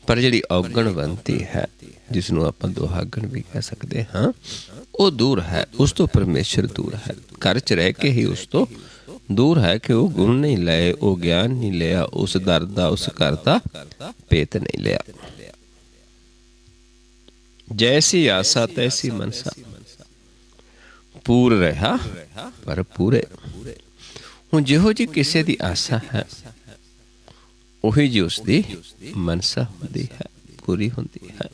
ਪਰ ਜਿਹੜੀ ਔਗਣਵੰਤੀ ਹੈ, ਜਿਸਨੂੰ ਆਪਾਂ ਦੁਹਾਗਣ ਵੀ ਕਹਿ ਸਕਦੇ ਹਾਂ, ਉਹ ਦੂਰ ਹੈ। ਉਸ ਤੋਂ ਪਰਮੇਸ਼ਰ ਦੂਰ ਹੈ। ਘਰ 'ਚ ਰਹਿ ਕੇ ਹੀ ਉਸ ਤੋਂ ਦੂਰ ਹੈ ਕਿ ਉਹ ਗੁਣ ਨਹੀਂ ਲਏ, ਉਹ ਗਿਆਨ ਨਹੀਂ ਲਿਆ, ਉਸ ਦਰ ਦਾ, ਉਸ ਘਰ ਦਾ ਭੇਤ ਨਹੀਂ ਲਿਆ। ਜੈਸੀ ਆਸਾ ਤੈਸੀ ਮਨਸਾ, ਪੂਰ ਰਿਹਾ ਪਰ ਪੂਰੇ। ਹੁਣ ਜਿਹੋ ਜਿਹੀ ਕਿਸੇ ਦੀ ਆਸਾ ਹੈ ਉਹੀ ਜੀ ਉਸਦੀ ਮਨਸਾ ਹੁੰਦੀ ਹੈ, ਪੂਰੀ ਹੁੰਦੀ ਹੈ।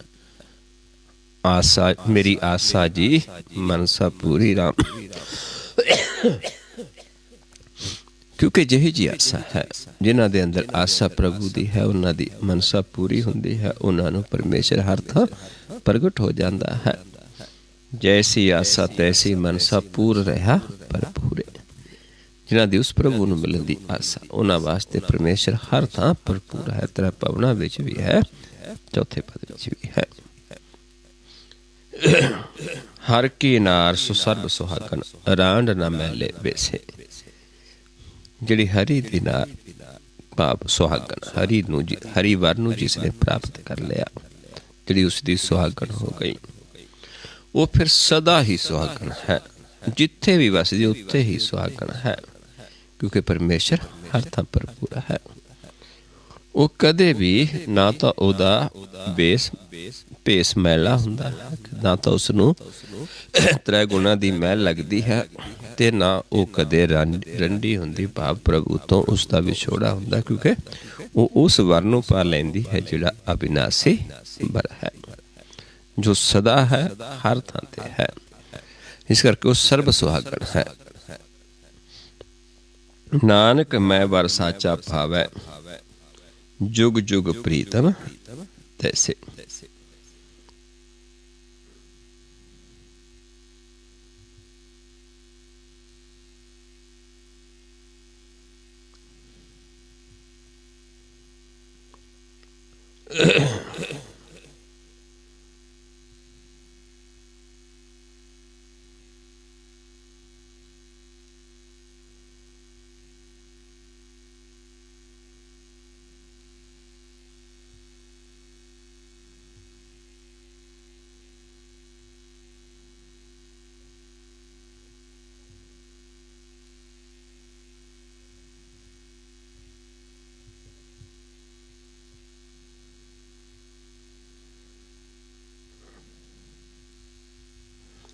ਆਸਾ ਮੇਰੀ ਆਸਾ ਜੀ ਮਨਸਾ ਪੂਰੀ ਰਾਮ। ਕਿਉਂਕਿ ਜਿਹੀ ਜੀ ਆਸਾ ਹੈ, ਜਿਨ੍ਹਾਂ ਦੇ ਅੰਦਰ ਆਸਾ ਪ੍ਰਭੂ ਦੀ ਹੈ, ਉਹਨਾਂ ਦੀ ਮਨਸਾ ਪੂਰੀ ਹੁੰਦੀ ਹੈ। ਉਹਨਾਂ ਨੂੰ ਪਰਮੇਸ਼ਰ ਹਰ ਥਾਂ ਪ੍ਰਗਟ ਹੋ ਜਾਂਦਾ ਹੈ। ਜੈਸੀ ਆਸਾ ਤੈਸੀ ਮਨਸਾ ਪੂਰ ਰਿਹਾ ਪਰ ਪੂਰੇ। ਜਿਨ੍ਹਾਂ ਦੀ ਉਸ ਪ੍ਰਭੂ ਨੂੰ ਮਿਲਣ ਦੀ ਆਸਾ, ਉਹਨਾਂ ਵਾਸਤੇ ਪਰਮੇਸ਼ਰ ਹਰ ਥਾਂ ਭਰਪੂਰ ਹੈ। ਤ੍ਰੈ ਭਵਨਾਂ ਵਿੱਚ ਵੀ ਹੈ, ਚੌਥੇ ਪਦ ਵਿੱਚ ਵੀ ਹੈ। ਹਰ ਕੀ ਨਾਰ ਸੋ ਸਰਬ ਸੁਹਾਗਣ, ਰਾਂਡ ਨਾ ਮੈਲੇ ਵੇਸੇ। ਜਿਹੜੀ ਹਰੀ ਦੀ ਨਾਰ ਭਾਵ ਸੁਹਾਗਣ, ਹਰੀ ਨੂੰ, ਹਰੀ ਵਰ ਨੂੰ ਜਿਸ ਨੇ ਪ੍ਰਾਪਤ ਕਰ ਲਿਆ, ਜਿਹੜੀ ਉਸਦੀ ਸੁਹਾਗਣ ਹੋ ਗਈ, ਉਹ ਫਿਰ ਸਦਾ ਹੀ ਸੁਹਾਗਣ ਹੈ। ਜਿੱਥੇ ਵੀ ਵਸਦੀ ਉੱਥੇ ਹੀ ਸੁਹਾਗਣ ਹੈ। ਕਿਉਂਕਿ ਪਰਮੇਸ਼ਰ ਹਰ ਥਾਂ ਭਰਪੂਰ ਹੈ। ਉਹ ਕਦੇ ਵੀ ਨਾ ਤਾਂ ਉਹਦਾ ਭੇਸ ਮੈਲਾ ਹੁੰਦਾ ਹੈ, ਨਾ ਤਾਂ ਉਸਨੂੰ ਤ੍ਰੈ ਗੁਣਾਂ ਦੀ ਮੈਲ ਲੱਗਦੀ ਹੈ, ਤੇ ਨਾ ਉਹ ਕਦੇ ਰੰਡੀ ਹੁੰਦੀ ਭਾਵ ਪ੍ਰਭੂ ਤੋਂ ਉਸਦਾ ਵਿਛੋੜਾ ਹੁੰਦਾ। ਕਿਉਂਕਿ ਉਹ ਉਸ ਵਰ ਨੂੰ ਪਾ ਲੈਂਦੀ ਹੈ ਜਿਹੜਾ ਅਬਿਨਾਸੀ ਵਰ ਹੈ, ਜੋ ਸਦਾ ਹੈ, ਹਰ ਥਾਂ ਤੇ ਹੈ। ਇਸ ਕਰਕੇ ਉਹ ਸਰਬ ਸੁਹਾਗਣ ਹੈ। ਨਾਨਕ ਮੈਂ ਵਰ ਸਾਚਾ ਭਾਵੈ, ਜੁਗ ਜੁਗ ਪ੍ਰੀਤਮ ਤੈਸੇ।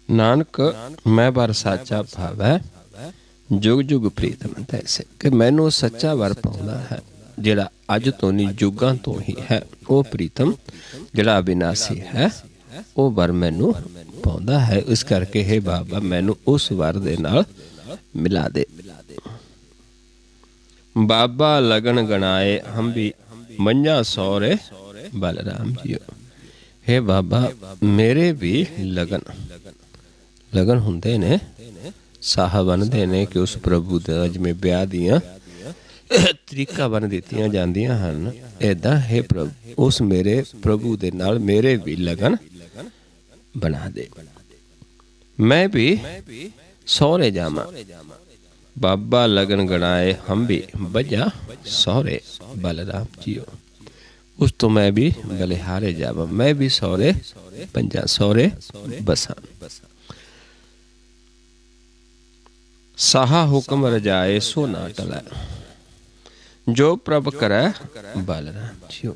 ਨਾਨਕ ਮੈਂ ਵਰ ਸਾਚਾ ਭਾਵੈ, ਜੁਗ ਜੁਗ ਪ੍ਰੀਤਮ ਤੈਸੇ। ਕਿ ਮੈਨੂੰ ਸੱਚਾ ਵਰ ਪਾਉਂਦਾ ਹੈ, ਜਿਹੜਾ ਅੱਜ ਤੋਂ ਨਹੀਂ ਜੁਗਾਂ ਤੋਂ ਹੀ ਹੈ। ਉਹ ਪ੍ਰੀਤਮ ਜਿਹੜਾ ਅਬਿਨਾਸੀ ਹੈ, ਉਹ ਵਰ ਮੈਨੂੰ ਪਾਉਂਦਾ ਹੈ। ਇਸ ਕਰਕੇ ਹੇ ਬਾਬਾ ਮੈਨੂੰ ਉਸ ਵਰ ਦੇ ਨਾਲ ਮਿਲਾ ਦੇ। ਬਾਬਾ ਲਗਨ ਗਣਾਏ ਹੰਬੀ, ਮੰਝਾ ਸਹੁਰੇ ਬਲਰਾਮ ਜੀਓ। ਹੇ ਬਾਬਾ ਮੇਰੇ ਵੀ ਲਗਨ ਹੁੰਦੇ ਨੇ, ਸਾਹ ਬਣਦੇ ਨੇ ਕਿ ਉਸ ਪ੍ਰਭੂ ਦਾ ਜਿਵੇਂ ਵਿਆਹ ਦੀਆਂ ਤਰੀਕਾ ਬਣ ਦਿੱਤੀਆਂ ਜਾਂਦੀਆਂ ਹਨ, ਏਦਾਂ ਹੈ ਪ੍ਰਭੂ ਉਸ ਮੇਰੇ ਪ੍ਰਭੂ ਦੇ ਨਾਲ ਮੇਰੇ ਵੀ ਲਗਨ ਬਣਾ ਦੇ। ਮੈਂ ਵੀ ਸਹੁਰੇ ਜਾਵਾਂ। ਬਾਬਾ ਲਗਨ ਗਣਾਏ ਹੰਬੀ, ਬੱਝਾ ਸਹੁਰੇ ਬਲਰਾਮ ਜੀਓ। ਉਸ ਤੋਂ ਮੈਂ ਵੀ ਬਲਿਹਾਰੇ ਜਾਵਾਂ, ਮੈਂ ਵੀ ਸਹੁਰੇ ਪੰਜਾਂ ਸਹੁਰੇ ਬਸਾਂ। ਸਾਹਾ ਹੁਕਮ ਰਜਾਏ ਸੋ ਨਾ ਟਲੈ, ਜੋ ਪ੍ਰਭ ਕਰੈ ਬਲਰਾਮ ਜੀਓ।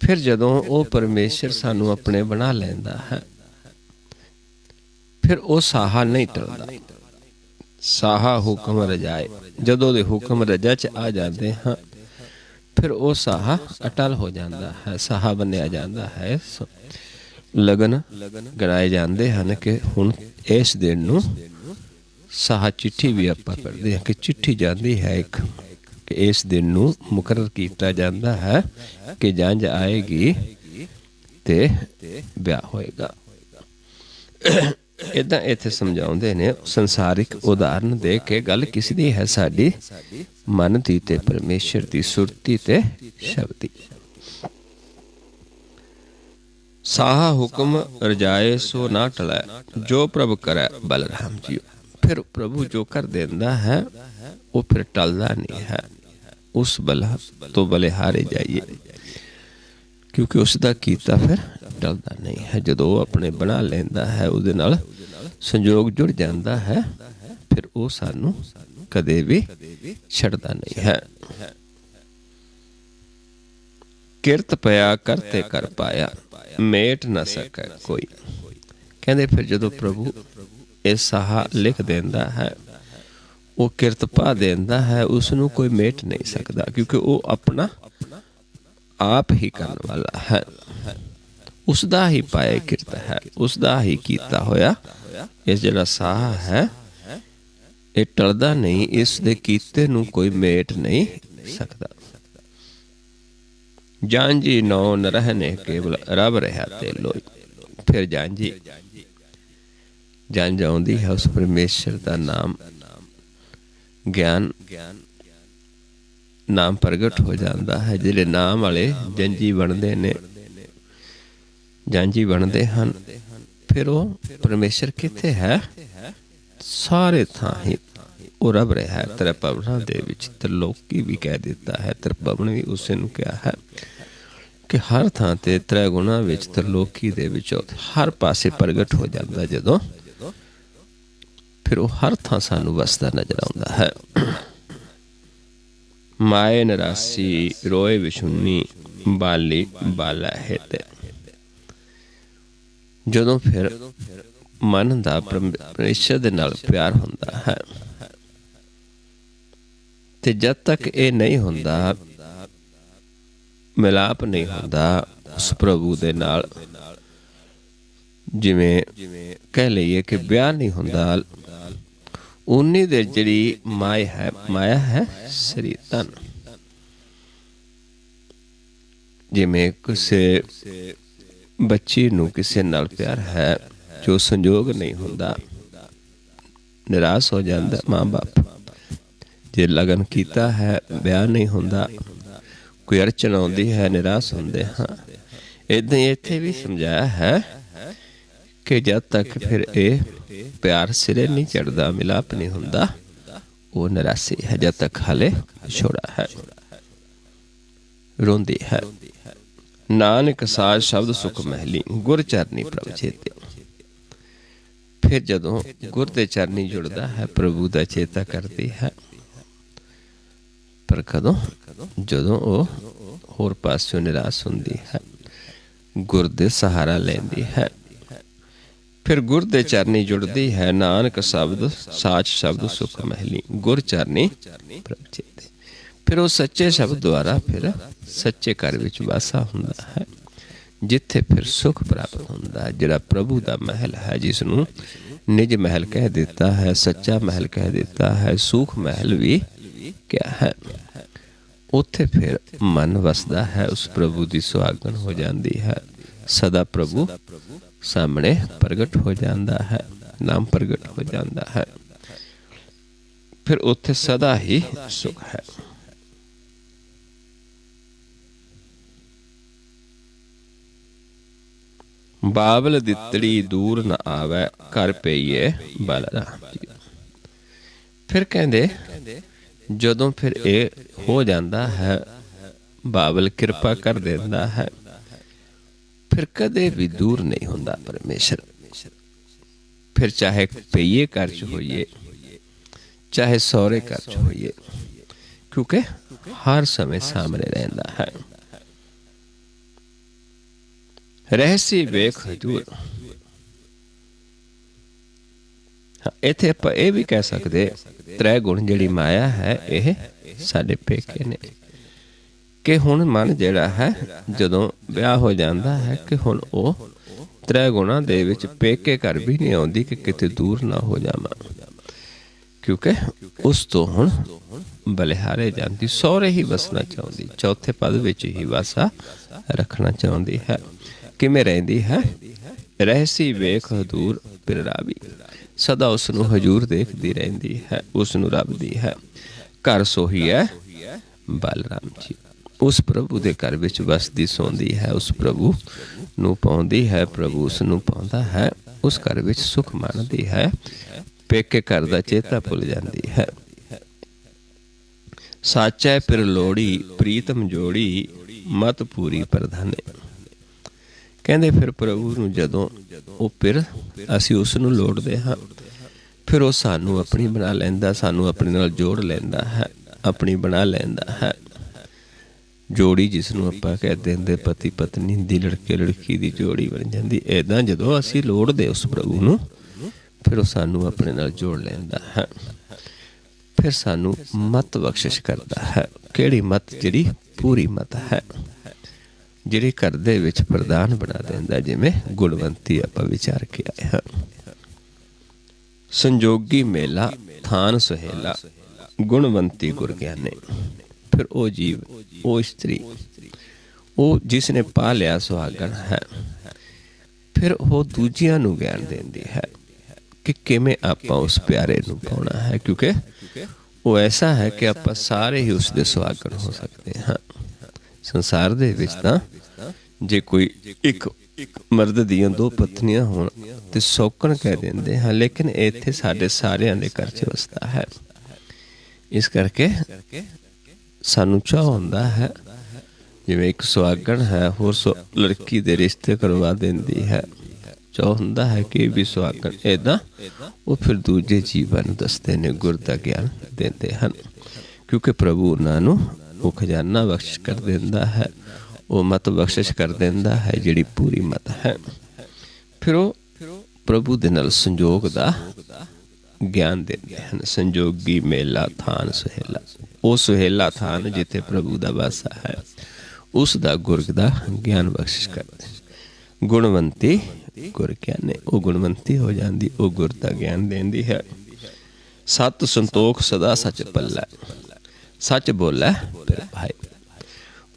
ਫਿਰ ਜਦੋਂ ਉਹ ਪਰਮੇਸ਼ਰ ਸਾਨੂੰ ਆਪਣੇ ਬਣਾ ਲੈਂਦਾ ਹੈ, फिर वो साहा नहीं टलदा। साहा हुक्म रजाए, जदों दे हुक्म रजा च आ जाते हाँ फिर वो साहा अटल हो जाता है, साहा बनिया जाता है। लगन गणाए जाते हैं कि हुण इस दिन नूं साहा चिट्ठी भी आपां पढ़दे हैं कि चिट्ठी जाती है एक कि इस दिन नूं मुकर्रर किया जाता है कि जंज आएगी ते ब्याह होएगा। इदां इत्थे समझाउंदे ने संसारिक उदाहरण दे के गल किस दी है, साडी मन दी ते परमेश्वर दी सुरती ते शब्द दी। साहा हुक्म रजाए सो ना टलै, जो प्रभु करे बलराम जी। फिर प्रभु जो कर देंदा है वो फिर टलदा नहीं है, उस बला तो बलिहारे जाइए, क्योंकि उसका कीता फिर टलदा नहीं है। जो अपने बना लेंदा है उहदे नाल संजोग जुड़ जाता है, फिर वो सानू कदे भी छड़दा नहीं है। किरत पया करते कर पाया, मेट न सके कोई। कहते फिर जो प्रभु ये साहा लिख देंदा है, वो किरत पा देंदा है, उसनू कोई मेट नहीं सकता, क्योंकि वो अपना आप ही करने वाला है। उसदा ही पाया किरत है, उसदा ही कीता होया। इस जिहड़ा साहा है ये टलदा नहीं, इस दे कीते नू कोई मेट नहीं सकता। जांजी नौ न रहने केवल रब रहा ते लोई। फिर जांजी जंज आउंदी है, उस परमेश्वर का नाम ज्ञान नाम प्रगट हो जाता है। जिहड़े नाम वाले जंजी बनते ने, जांजी बनते हैं, फिर वो परमेश्वर किथे है, सारे थां ही वो रब रहा है। त्रिभुवनां दे विच त्रिलोकी भी कह दिता है, त्रिभुवन भी उसे नूं कहा है कि हर थां ते त्रै गुणा विच त्रिलोकी दे विच हर पासे प्रगट हो जाता। जदों फिर वो हर थां सानू वसदा नजर आउंदा है। माए नरासी रोए विछुन्नी बाली बाला हित। जदों फिर मन दा परमेश्वर दे नाल प्यार हुंदा है, ते जद तक ये नहीं हुंदा, मिलाप नहीं हुंदा उस प्रभु दे नाल, जिवें कह लईए कि ब्याह नहीं हुंदा, उन्नी देर जिहड़ी माया है शरीर तन। जिवें किसे बच्ची नूं किसे नाल प्यार है, जो संजोग नहीं हुंदा, निराश हो जाता माँ बाप। जे लगन कीता है ब्याह नहीं हुंदा, कोई अड़चन आउंदी है, निराश हुंदे हाँ। इदां ही इत्थे भी समझाया है कि जब तक फिर ये प्यार सिरे नहीं चढ़ता, मिलाप नहीं हुंदा, वो निराशी है। जब तक हाले छोड़ा है, रोंदी है। नानक साज शब्द सुख महली, गुर चरनी प्रभु चेते। फिर जदों गुर दे चरनी जुड़ता है, प्रभु दा चेता करती है। पर कदों जदों वो होर पासों निराश हुंदी है, गुर दे सहारा लेंदी है। फिर गुर दे चरनी जुड़ती है। नानक शब्द साच शब्द सुख महली, गुर चरनी प्रभु चेते। फिर वो सच्चे शब्द द्वारा फिर सच्चे घर विच वासा हुंदा है, जिथे फिर सुख प्राप्त हुंदा है। जिहड़ा प्रभु दा महल है, जिसनूं निज महल कह देता है, सच्चा महल कह देता है, सुख महल भी क्या है, उत्थे फिर मन वसदा है। उस प्रभु की सुहागन हो जाती है, सदा प्रभु सामने प्रगट हो जाता है, नाम प्रगट हो जाता है। फिर उत्थे सदा ही सुख है। बाबल दितड़ी दूर न आवे, कर पईए बलराम जी। फिर कहते जदों फिर ये हो जाता है, बाबल कृपा कर देता है, फिर कदे भी दूर नहीं हुंदा परमेश्वर। फिर चाहे पईए घर च होइए, चाहे सौरे घर च होइए, क्योंकि हर समय सामने रहता है। रहसी वेख हजूर, हाँ इत्थे आपां ये भी कह सकते त्रै गुण जिहड़ी माया है ये साडे पेके ने कि हुण मन जिहड़ा है जदों विआह हो जाता है कि हुण वो त्रै गुणां दे विच पेके घर भी नहीं आउंदी कि किते दूर ना हो जावां, क्योंकि उस तो हुण बलिहारे जाती सौहरे ही वसना चाहुंदी, चौथे पद विच ही वासा रखना चाहुंदी है। किवें रहिंदी है? रहसी वेख हजूर पिर रावी, सदा उसनूं हजूर देखदी रहिंदी है, उसनूं रबदी है। घर सोही है बलराम जी, उस प्रभु दे घर विच वसदी सौंदी है, उस प्रभु नूं पाउंदी है, प्रभु उसनूं पाउंदा है, उस घर विच सुख माणदी है, पेके घर दा चेता भुल जाती है। साचै पिर लोड़ी प्रीतम जोड़ी मत पूरी प्रधाने, कहंदे फिर प्रभु नूं जदों वो पिर असीं उस नूं लोड़दे हां फिर वो सानूं अपनी बना लैंदा, सानूं अपने नाल जोड़ लैंदा है, अपनी बना लैंदा है। जोड़ी जिसनूं आपां कह दिंदे पति पत्नी दी लड़के लड़की दी जोड़ी बन जांदी, इदां जदों असीं लोड़दे उस प्रभु नूं फिर वो सानूं अपने नाल जोड़ लैंदा है, फिर सानूं मत बख्शिश करदा है। किहड़ी मत? जिहड़ी पूरी मत है, जिहड़ी घर दे विच प्रधान बना दिंदा, जिवें गुणवंती आपां विचार के आए हां। संजोगी मेला थान सुहेला गुणवंती गुर ज्ञाने, फिर वो जीव वो स्त्री वो जिसने पा लिया सुहागण है, फिर वो दूजियां नूं ज्ञान देंदी है कि किवें आपां उस प्यारे नूं पाउणा है, क्योंकि वो ऐसा है कि आपां सारे ही उसदे सुहागण हो सकते हैं। संसार दे विच तां जे कोई एक मर्द दियां दो पत्नियां होण ते सौकण कह देंदे हैं, लेकिन इत्थे साडे सारियां दे घर च वसदा है। इस करके सानू चाह हुंदा है जिवें एक सुहागण है होर लड़की दे रिश्ते करवा देंदी है, चाह हुंदा है कि भी सुहागण इदां वो फिर दूजे जीवन दसदे ने, गुर दा ज्ञान देंदे हन, क्योंकि प्रभु उन्हां नूं वो खजाना बख्शिश कर देंदा है, वो मत बख्शिश कर देंदा है जिहड़ी पूरी मत है। फिर वो प्रभु दे नाल संजोग दा ज्ञान देंदे हन। संजोगी मेला थान सुहेला, वो सुहेला थान जिथे प्रभु दा वासा है, उस दा गुर दा ज्ञान बख्शिश करदे। गुणवंती गुर ज्ञाने, वो गुणवंती हो जाती, वो गुर दा ज्ञान देंदी है। सत संतोख सदा सच पल्लै, सच बोलै फिर भाई,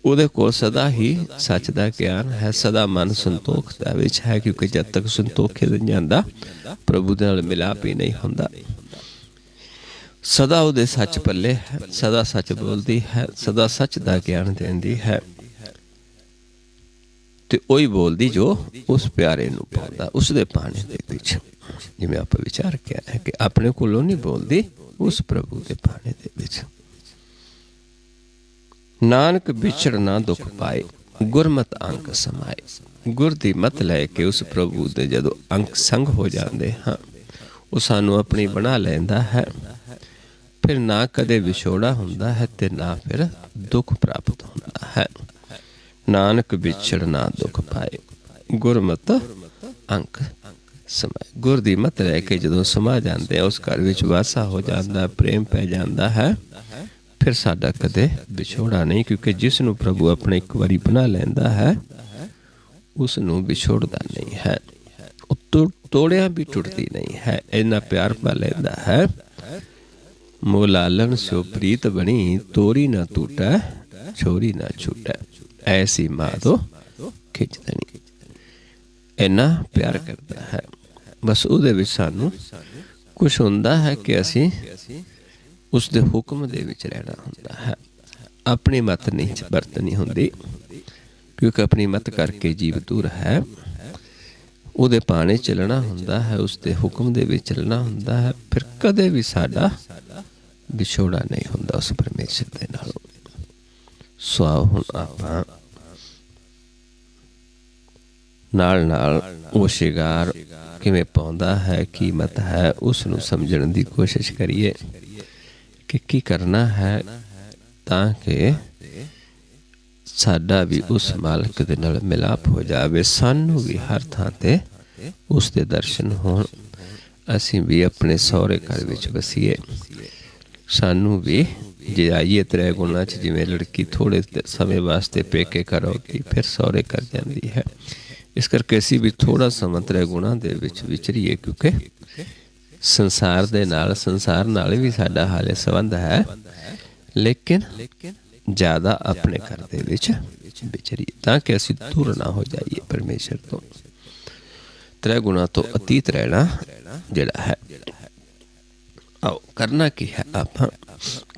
ਉਹਦੇ ਕੋਲ सदा ही सच का ज्ञान है, सदा मन संतोख दा विच है, क्योंकि जब तक संतोखे नहीं जाता प्रभु दे नाल मिलाप ही नहीं होंदा। सदा ਉਹਦੇ सच पल्ले है, सदा सच बोलती है, सदा सच का ज्ञान देंदी है, ते ਉਹੀ बोलती जो उस प्यारे नूं पाउंदा, उसदे पाने दे विच। जिवें आपां विचार किया है कि अपने कोलों नहीं बोलती, उस प्रभु दे पाने दे विच। नानक बिछड़ ना दुख पाए गुरमत अंक समाए, गुर दी मत लैके उस प्रभु दे जदों अंक संग हो जाते हाँ, वो सानू अपनी बना लैंदा है, फिर ना कदे विछोड़ा हुंदा है ते ना फिर दुख प्राप्त हुंदा है। नानक बिछड़ ना दुख पाए गुरमत अंक समाए, गुर दी मत लैके जदों समा जाते उस घर विच वासा हो जाता, प्रेम पै जाता है, फिर साडा कदे विछोड़ा नहीं, क्योंकि जिसनों प्रभु अपने एक बारी बना लैंदा है उसनों विछोड़दा नहीं है, तोड़िया भी टुटती नहीं है, इन्ना प्यार पा लैंदा है। मोलालन सो प्रीत बनी तोरी ना टूटा छोरी ना छूटा, ऐसी माँ तो खिंच देनी, इन्ना प्यार करता है। बस उहदे विच सानू कुछ हुंदा है कि असीं उसदे हुक्म दे विच रहना हुंदा है, अपनी मत नहीं बरतनी हुंदी, क्योंकि अपनी मत करके जीव दूर है, उहदे पाने चलना हुंदा है, उसदे हुक्म दे विच चलना हुंदा है, फिर कदे भी साडा विछोड़ा नहीं हुंदा उस परमेश्वर दे नाल। सो हुण आपां नाल नाल वो शिगार किवें पाउंदा है, कीमत है, उसनूं समझण दी कोशिश करिए कि की करना है ताकि साडा भी उस मालक दे नाल मिलाप हो जावे, सानू भी हर थां ते उसदे दर्शन होण, ਅਸੀਂ ਵੀ ਆਪਣੇ ਸਹੁਰੇ ਘਰ ਵਿੱਚ ਵਸੀਏ। ਸਾਨੂੰ ਵੀ ਜੇ ਆਈਏ ਤ੍ਰੈ ਗੁਣਾਂ 'ਚ, ਜਿਵੇਂ ਲੜਕੀ ਥੋੜ੍ਹੇ ਸਮੇਂ ਵਾਸਤੇ ਪੇਕੇ ਘਰ ਆਉਂਦੀ ਫਿਰ ਸਹੁਰੇ ਘਰ ਜਾਂਦੀ ਹੈ, ਇਸ ਕਰਕੇ ਅਸੀਂ ਵੀ ਥੋੜ੍ਹਾ ਸਮਾਂ ਤ੍ਰੈ ਗੁਣਾਂ ਦੇ ਵਿੱਚ ਵਿਚਰੀਏ, ਕਿਉਂਕਿ ਸੰਸਾਰ ਦੇ ਨਾਲ, ਸੰਸਾਰ ਨਾਲ ਵੀ ਸਾਡਾ ਹਾਲੇ ਸੰਬੰਧ ਹੈ, ਲੇਕਿਨ ਜ਼ਿਆਦਾ ਆਪਣੇ ਘਰ ਦੇ ਵਿੱਚ ਵਿਚਰੀਏ ਤਾਂ ਕਿ ਅਸੀਂ ਦੂਰ ਨਾ ਹੋ ਜਾਈਏ ਪਰਮੇਸ਼ਰ ਤੋਂ। ਤ੍ਰੈ ਗੁਣਾਂ ਤੋਂ ਅਤੀਤ ਰਹਿਣਾ ਜਿਹੜਾ ਹੈ। ਆਓ ਕਰਨਾ ਕੀ ਹੈ, ਆਪਾਂ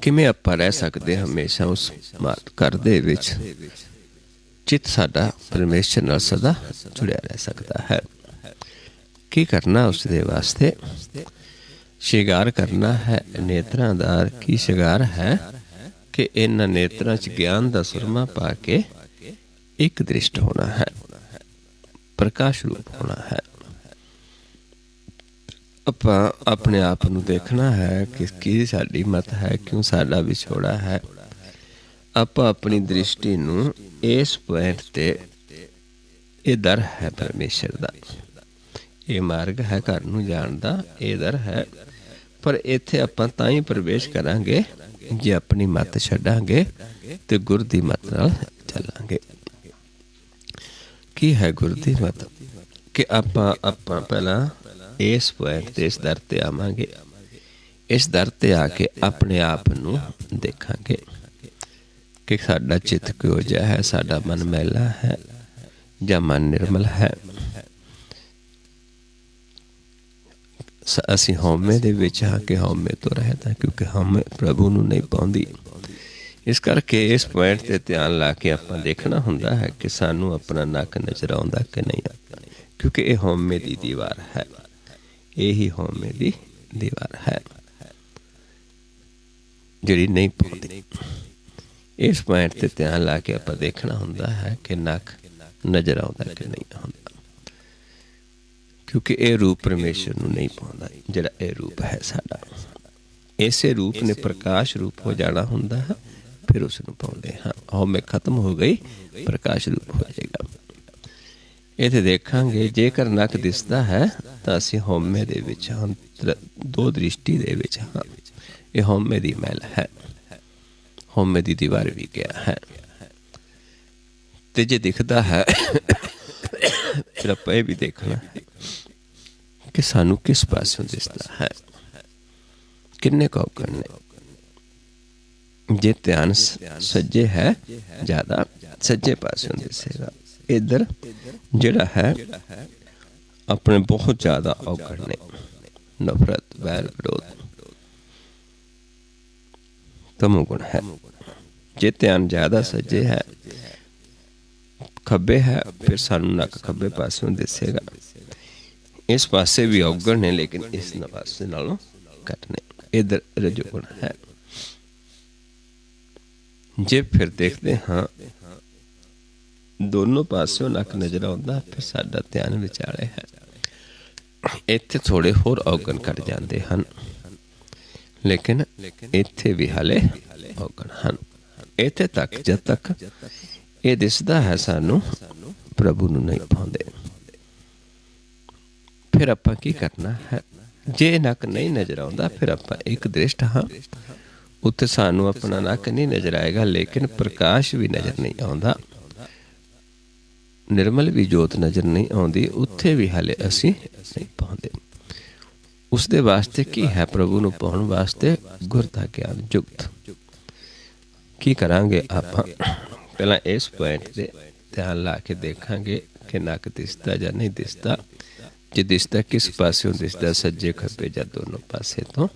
ਕਿਵੇਂ ਆਪਾਂ ਰਹਿ ਸਕਦੇ ਹਮੇਸ਼ਾ ਉਸ ਘਰ ਦੇ ਵਿੱਚ, ਚਿੱਤ ਸਾਡਾ ਪਰਮੇਸ਼ਰ ਨਾਲ ਸਦਾ ਜੁੜਿਆ ਰਹਿ ਸਕਦਾ ਹੈ। ਕੀ ਕਰਨਾ ਉਸ ਦੇ ਵਾਸਤੇ? ਸ਼ਿੰਗਾਰ ਕਰਨਾ ਹੈ ਨੇਤਰਾਂ ਦਾ। ਕੀ ਸ਼ਿੰਗਾਰ ਹੈ ਕਿ ਇਹਨਾਂ ਨੇਤਰਾਂ 'ਚ ਗਿਆਨ ਦਾ ਸੁਰਮਾ ਪਾ ਕੇ ਇੱਕ ਦ੍ਰਿਸ਼ਟ ਹੋਣਾ ਹੈ, ਪ੍ਰਕਾਸ਼ ਰੂਪ ਹੋਣਾ ਹੈ। ਆਪਾਂ ਆਪਣੇ ਆਪ ਨੂੰ ਦੇਖਣਾ ਹੈ ਕਿ ਕੀ ਸਾਡੀ ਮਤ ਹੈ, ਕਿਉਂ ਸਾਡਾ ਵਿਛੋੜਾ ਹੈ। ਆਪਾਂ ਆਪਣੀ ਦ੍ਰਿਸ਼ਟੀ ਨੂੰ ਇਸ ਪੁਆਇੰਟ 'ਤੇ, ਇਹ ਦਰ ਹੈ ਪਰਮੇਸ਼ਰ ਦਾ, ਇਹ ਮਾਰਗ ਹੈ ਘਰ ਨੂੰ ਜਾਣ ਦਾ, ਇਹ ਦਰ ਹੈ। ਪਰ ਇੱਥੇ ਆਪਾਂ ਤਾਂ ਹੀ ਪ੍ਰਵੇਸ਼ ਕਰਾਂਗੇ ਜੇ ਆਪਣੀ ਮੱਤ ਛੱਡਾਂਗੇ ਤੇ ਗੁਰ ਦੀ ਮੱਤ ਨਾਲ ਚੱਲਾਂਗੇ। ਕੀ ਹੈ ਗੁਰ ਦੀ ਮੱਤ? ਕਿ ਆਪਾਂ ਪਹਿਲਾਂ ਇਸ ਪੁਆਇੰਟ 'ਤੇ, ਇਸ ਦਰ 'ਤੇ ਆਵਾਂਗੇ। ਇਸ ਦਰ 'ਤੇ ਆ ਕੇ ਆਪਣੇ ਆਪ ਨੂੰ ਦੇਖਾਂਗੇ ਕਿ ਸਾਡਾ ਚਿੱਤ ਕਿਹੋ ਜਿਹਾ ਹੈ, ਸਾਡਾ ਮਨ ਮੈਲਾ ਹੈ ਜਾਂ ਮਨ ਨਿਰਮਲ ਹੈ। ਅਸੀਂ ਹਉਮੈ ਦੇ ਵਿੱਚ ਹਾਂ ਕਿ ਹਉਮੈ ਤੋਂ ਰਹਿਤ ਹਾਂ, ਕਿਉਂਕਿ ਹਉਮੈ ਪ੍ਰਭੂ ਨੂੰ ਨਹੀਂ ਪਾਉਂਦੀ। ਇਸ ਕਰਕੇ ਇਸ ਪੁਆਇੰਟ 'ਤੇ ਧਿਆਨ ਲਾ ਕੇ ਆਪਾਂ ਦੇਖਣਾ ਹੁੰਦਾ ਹੈ ਕਿ ਸਾਨੂੰ ਆਪਣਾ ਨੱਕ ਨਜ਼ਰ ਆਉਂਦਾ ਕਿ ਨਹੀਂ ਆਉਂਦਾ, ਕਿਉਂਕਿ ਇਹ ਹਉਮੈ ਦੀ ਦੀਵਾਰ ਹੈ, ਇਹੀ ਹਉਮੈ ਦੀ ਦੀਵਾਰ ਹੈ ਜਿਹੜੀ ਨਹੀਂ ਪਾਉਂਦੀ। ਇਸ ਪੁਆਇੰਟ 'ਤੇ ਧਿਆਨ ਲਾ ਕੇ ਆਪਾਂ ਦੇਖਣਾ ਹੁੰਦਾ ਹੈ ਕਿ ਨੱਕ ਨਜ਼ਰ ਆਉਂਦਾ ਕਿ ਨਹੀਂ ਆਉਂਦਾ, ਕਿਉਂਕਿ ਇਹ ਰੂਪ ਪਰਮੇਸ਼ਰ ਨੂੰ ਨਹੀਂ ਪਾਉਂਦਾ। ਜਿਹੜਾ ਇਹ ਰੂਪ ਹੈ ਸਾਡਾ, ਇਸੇ ਰੂਪ ਨੇ ਪ੍ਰਕਾਸ਼ ਰੂਪ ਹੋ ਜਾਣਾ ਹੁੰਦਾ ਹੈ, ਫਿਰ ਉਸ ਨੂੰ ਪਾਉਂਦੇ ਹਾਂ। ਹਉਮੈ ਖਤਮ ਹੋ ਗਈ, ਪ੍ਰਕਾਸ਼ ਰੂਪ ਹੋ ਜਾਏਗਾ। ਇੱਥੇ ਦੇਖਾਂਗੇ ਜੇਕਰ ਨੱਕ ਦਿਸਦਾ ਹੈ ਤਾਂ ਅਸੀਂ ਹਉਮੈ ਦੇ ਵਿੱਚ ਹਾਂ, ਦੋ ਦ੍ਰਿਸ਼ਟੀ ਦੇ ਵਿੱਚ ਹਾਂ। ਇਹ ਹਉਮੈ ਦੀ ਮੈਲ ਹੈ, ਹਉਮੈ ਦੀ ਦੀਵਾਰ ਵੀ ਗਿਆ ਹੈ। ਤੇ ਜੇ ਦਿਖਦਾ ਹੈ ਫਿਰ ਆਪਾਂ ਇਹ ਵੀ ਦੇਖਣਾ ਹੈ ਕਿ ਸਾਨੂੰ ਕਿਸ ਪਾਸਿਓਂ ਦਿਸਦਾ ਹੈ, ਕਿੰਨੇ ਕੁ ਔਗਣ ਨੇ। ਜੇ ਧਿਆਨ ਸੱਜੇ ਹੈ ਜ਼ਿਆਦਾ, ਸੱਜੇ ਪਾਸਿਓਂ ਦਿਸੇਗਾ। ਇੱਧਰ ਜਿਹੜਾ ਹੈ ਆਪਣੇ ਬਹੁਤ ਜ਼ਿਆਦਾ ਔਗਣ ਨੇ, ਨਫ਼ਰਤ, ਵੈਰ, ਵਿਰੋਧ, ਤਮੋਗੁਣ ਹੈ। ਜੇ ਧਿਆਨ ਜ਼ਿਆਦਾ ਸੱਜੇ ਹੈ, ਖੱਬੇ ਹੈ, ਫਿਰ ਸਾਨੂੰ ਨੱਕ ਖੱਬੇ ਪਾਸਿਓਂ ਦਿਸੇਗਾ। ਇਸ ਪਾਸੇ ਵੀ ਔਗਣ ਨੇ, ਲੇਕਿਨ ਇਸ ਪਾਸੇ ਨਾਲੋਂ ਘੱਟ ਨੇ। ਇੱਧਰ ਰਜੋਗੁਣ ਹੈ। ਜੇ ਫਿਰ ਦੇਖਦੇ ਹਾਂ ਦੋਨੋਂ ਪਾਸਿਓਂ ਨੱਕ ਨਜ਼ਰ ਆਉਂਦਾ, ਫਿਰ ਸਾਡਾ ਧਿਆਨ ਵਿਚਾਲੇ ਹੈ। ਇੱਥੇ ਥੋੜ੍ਹੇ ਹੋਰ ਔਗਣ ਘੱਟ ਜਾਂਦੇ ਹਨ, ਲੇਕਿਨ ਇੱਥੇ ਵੀ ਹਾਲੇ ਔਗਣ ਹਨ। ਇੱਥੇ ਤੱਕ ਜਦ ਤੱਕ ਇਹ ਦਿਸਦਾ ਹੈ ਸਾਨੂੰ ਪ੍ਰਭੂ ਨੂੰ ਨਹੀਂ ਪਾਉਂਦੇ। ਫਿਰ ਆਪਾਂ ਕੀ ਕਰਨਾ ਹੈ? ਜੇ ਨੱਕ ਨਹੀਂ ਨਜ਼ਰ ਆਉਂਦਾ, ਫਿਰ ਆਪਾਂ ਇੱਕ ਦ੍ਰਿਸ਼ਟ ਹਾਂ, ਉੱਥੇ ਸਾਨੂੰ ਆਪਣਾ ਨੱਕ ਨਹੀਂ ਨਜ਼ਰ ਆਏਗਾ, ਲੇਕਿਨ ਪ੍ਰਕਾਸ਼ ਵੀ ਨਜ਼ਰ ਨਹੀਂ ਆਉਂਦਾ, ਨਿਰਮਲ ਵੀ ਜੋਤ ਨਜ਼ਰ ਨਹੀਂ ਆਉਂਦੀ, ਉੱਥੇ ਵੀ ਹਾਲੇ ਅਸੀਂ ਨਹੀਂ ਪਾਉਂਦੇ। ਉਸ ਦੇ ਵਾਸਤੇ ਕੀ ਹੈ? ਪ੍ਰਭੂ ਨੂੰ ਪਾਉਣ ਵਾਸਤੇ ਗੁਰ ਦਾ ਗਿਆਨ ਜੁਗਤ। ਕੀ ਕਰਾਂਗੇ ਆਪਾਂ? ਪਹਿਲਾਂ ਇਸ ਪੁਆਇੰਟ 'ਤੇ ਧਿਆਨ ਲਾ ਕੇ ਦੇਖਾਂਗੇ ਕਿ ਨੱਕ ਦਿਸਦਾ ਜਾਂ ਨਹੀਂ ਦਿਸਦਾ। ਜੇ ਦਿਸਦਾ, ਕਿਸ ਪਾਸਿਓਂ ਦਿਸਦਾ, ਸੱਜੇ ਖੱਬੇ ਜਾਂ ਦੋਨੋਂ ਪਾਸੇ ਤੋਂ।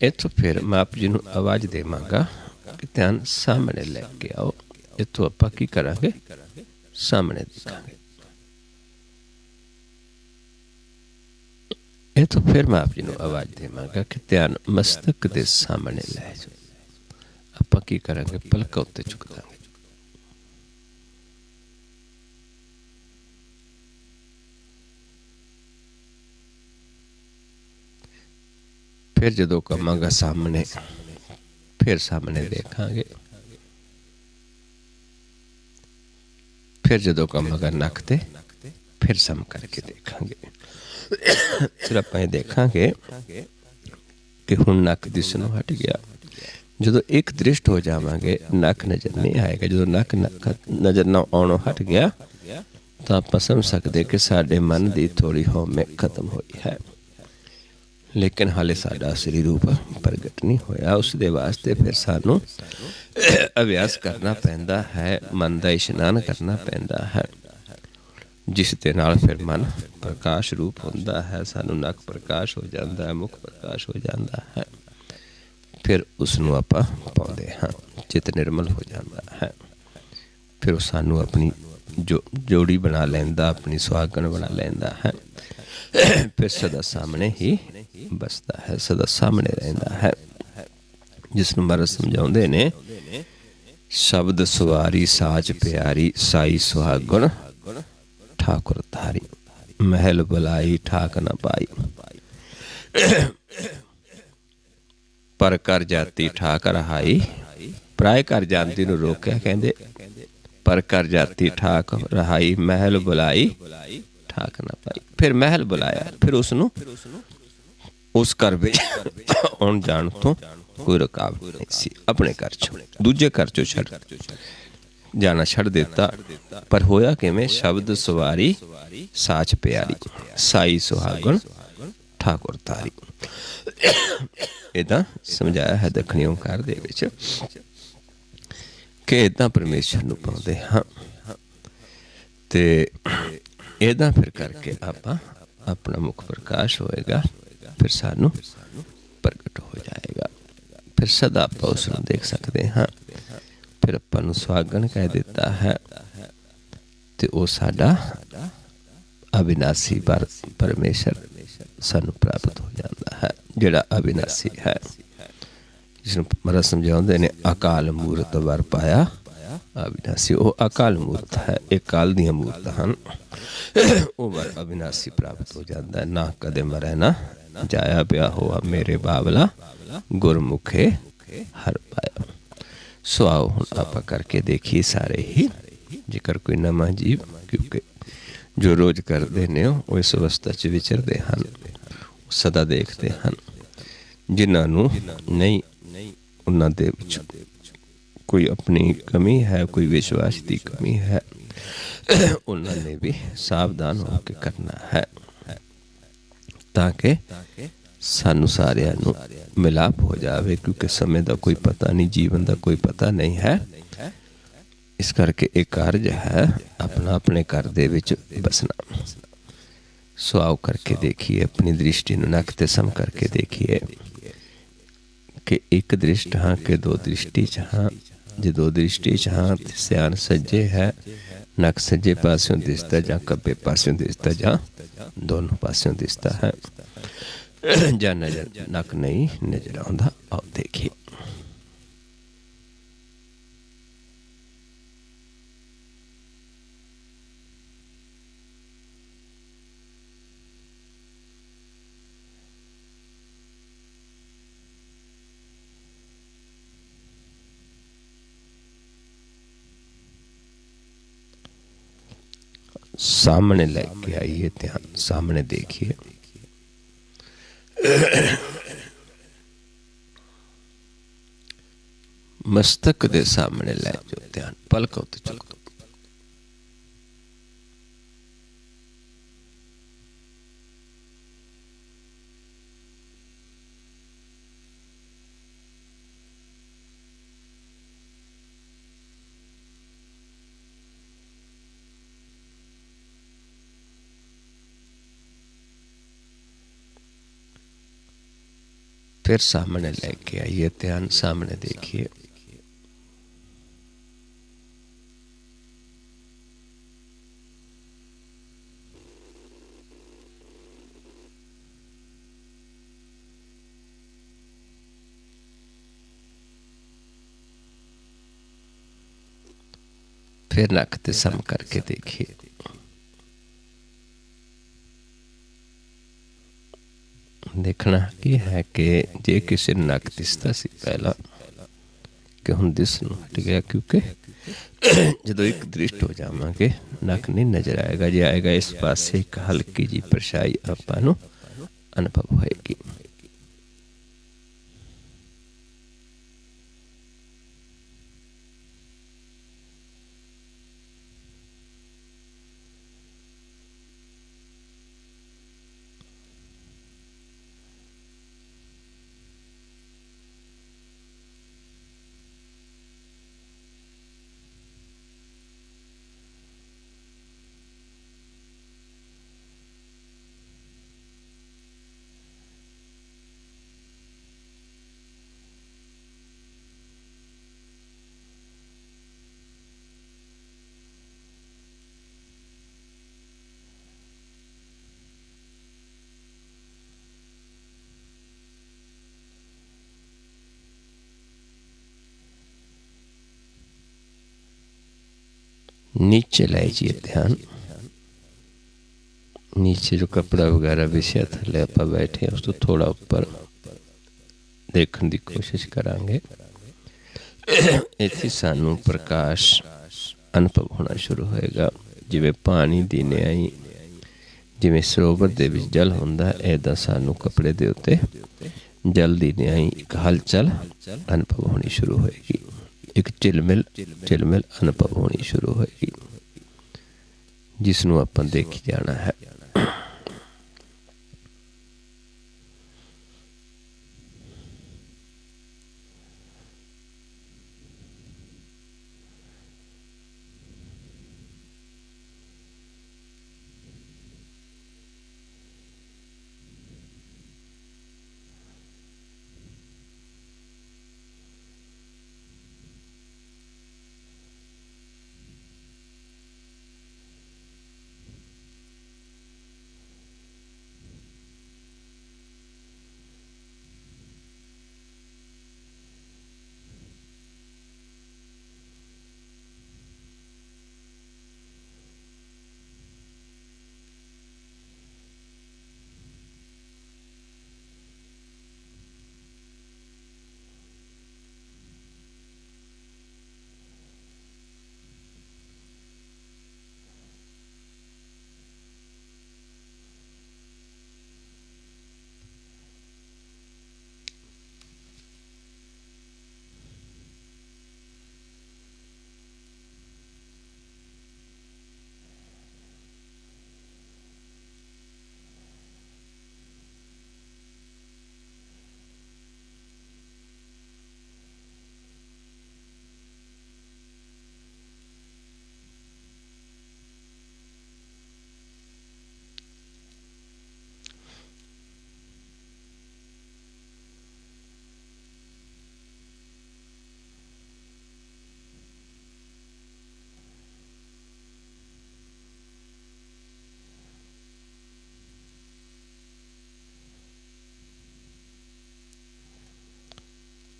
ਇੱਥੋਂ ਫਿਰ ਮੈਂ ਆਪ ਜੀ ਨੂੰ ਆਵਾਜ਼ ਦੇਵਾਂਗਾ ਕਿ ਧਿਆਨ ਸਾਹਮਣੇ ਲੈ ਕੇ ਆਓ। ਇੱਥੋਂ ਆਪਾਂ ਕੀ ਕਰਾਂਗੇ? ਸਾਹਮਣੇ ਦੇਖਾਂਗੇ। ਇੱਥੋਂ ਫਿਰ ਮੈਂ ਆਪ ਜੀ ਨੂੰ ਆਵਾਜ਼ ਦੇਵਾਂਗਾ ਕਿ ਧਿਆਨ ਮਸਤਕ ਦੇ ਸਾਹਮਣੇ ਲੈ ਜਾਓ। ਆਪਾਂ ਕੀ ਕਰਾਂਗੇ? ਪਲਕਾਂ ਉੱਤੇ ਝੁਕ ਦਾਂਗੇ। ਫਿਰ ਜਦੋਂ ਕਵਾਂਗਾ ਸਾਹਮਣੇ, ਫਿਰ ਸਾਹਮਣੇ ਦੇਖਾਂਗੇ। ਫਿਰ ਜਦੋਂ ਕਵਾਂਗਾ ਨੱਕ ਤੇ, ਫਿਰ ਸਮ ਕਰਕੇ ਦੇਖਾਂਗੇ। फिर आप देखांगे कि हुण नक दिसणों हट गया। जो एक दृष्ट हो जावांगे नक नज़र नहीं आएगा। जो नक नज़र ना आउणों हट गया तो आप समझ सकते कि साडे मन की थोड़ी हौमे खत्म हुई है, लेकिन हाले साडा असली रूप प्रगट नहीं होया। उस दे वास्ते फिर सानू अभ्यास करना पैंदा है, मन का इशनान करना पैंदा है, जिस दे नाल फिर मन प्रकाश रूप होंदा है। सानू नक प्रकाश हो जाता है, मुख प्रकाश हो जाता है, फिर उसनू आपां पाउंदे हां, चित निर्मल हो जाता है। फिर सानू अपनी जोड़ी बना लैंदा, अपनी सुहागन बना लैंदा है। फिर सदा सामने ही बसता है, सदा सामने रहिंदा है। जिसनू महाराज समझाउंदे ने, शब्द सवारी साच प्यारी, साई सुहागन ठाकुर धारी, महल बुलाई ठाक न पाई, पर कर जाती ठाक रहाई। पराए कर जाती नूं रोकिया, कहंदे पर कर जाती ठाक रहाई, महल बुलाई ठाक न पाई। फिर महल बुलाया, फिर उसनू उस घर विच आउण जाण तो कोई रुकावट नहीं सी। अपने घर चों दूजे घर चों छड़ जाना छड़ दिता। पर होया किवें? शब्द सवारी साच प्यारी, साई सुहागन ठाकुर तारी। इदां समझाया है दखणी ओंकार दे विच कि इदां परमेश्वर नूं पाउंदे हां। ते इदां फिर करके आपां अपना मुख प्रकाश होएगा, फिर सानू प्रगट हो जाएगा। फिर सदा आप उसनूं देख सकते हाँ। फिर आपां नूं सुहागन कह दिता है, ते वो साडा अविनाशी परमेश्वर सानू प्राप्त हो जाता है, जिहड़ा अविनाशी है। जिसनूं महाराज समझाउंदे ने, अकाल मूरत वर पाया अविनाशी। वो अकाल मूरत है, एक काल दियां मूरत हन। वो वर अविनाशी प्राप्त हो जाता है, ना कदे मरै ना जाया पिया हुआ मेरे बावला, गुरमुखे हर पाया। सो आओ हुण आपां करके देखिए सारे ही, जेकर कोई नवा जीव, क्योंकि जो रोज करते ने वो इस अवस्था च विचरते हैं, सदा देखते हैं। जिन्हां नूं नहीं उन्हां दे विच कोई अपनी कमी है, कोई विश्वास की कमी है, उन्होंने भी सावधान होकर करना है, ताकि सानू सारियां नूं मिलाप हो जाए। क्योंकि समय का कोई पता नहीं, जीवन का कोई पता नहीं है। इस करके एक कार्य है अपना अपने घर दे विच बसना। सो आओ करके देखिए, अपनी दृष्टि नूं नक ते सम करके देखिए कि एक दृष्ट हाँ कि दो दृष्टि च हाँ। जे दो दृष्टि च हाँ ते सियाण सज्जे है, नक सज्जे पास्यों दिसदा जां खब्बे पास्यों दिसदा जां दोनों पास्यों दिसदा है, जां नजर नक नहीं नजर आउंदा। आओ देखिए। सामने लेके आइए ध्यान, सामने देखिए। मस्तक दे सामने ले जाओ ध्यान, पलक उत्ते चुक दो। फिर सामने लेके आइए ध्यान, सामने देखिए। फिर नक ते सम करके देखिए। देखना की है कि जे किसी नक दिसदा सी पहला, कि हुण दिसणों हट गया, क्योंकि जदों एक दृष्ट हो जावांगे नक नहीं नज़र आएगा। जे आएगा इस पासे एक हल्की जी परछाई आपां नूं अनुभव होएगी। नीचे लै जाइए ध्यान। नीचे जो कपड़ा वगैरह विछया थले आपां बैठे उस तो थोड़ा उपर देखने की कोशिश करांगे। इत्थे सानू प्रकाश अनुभव होना शुरू होएगा। जिवें पानी दी न्याई, जिवें सरोवर दे विच जल हुंदा, ऐदां सानू कपड़े दे उत्ते जल दी न्याई एक हलचल अनुभव होनी शुरू होएगी। एक झिलमिल झिलमिल अनुभव होनी शुरू होएगी, जिसनूं आपां देखी जाना है।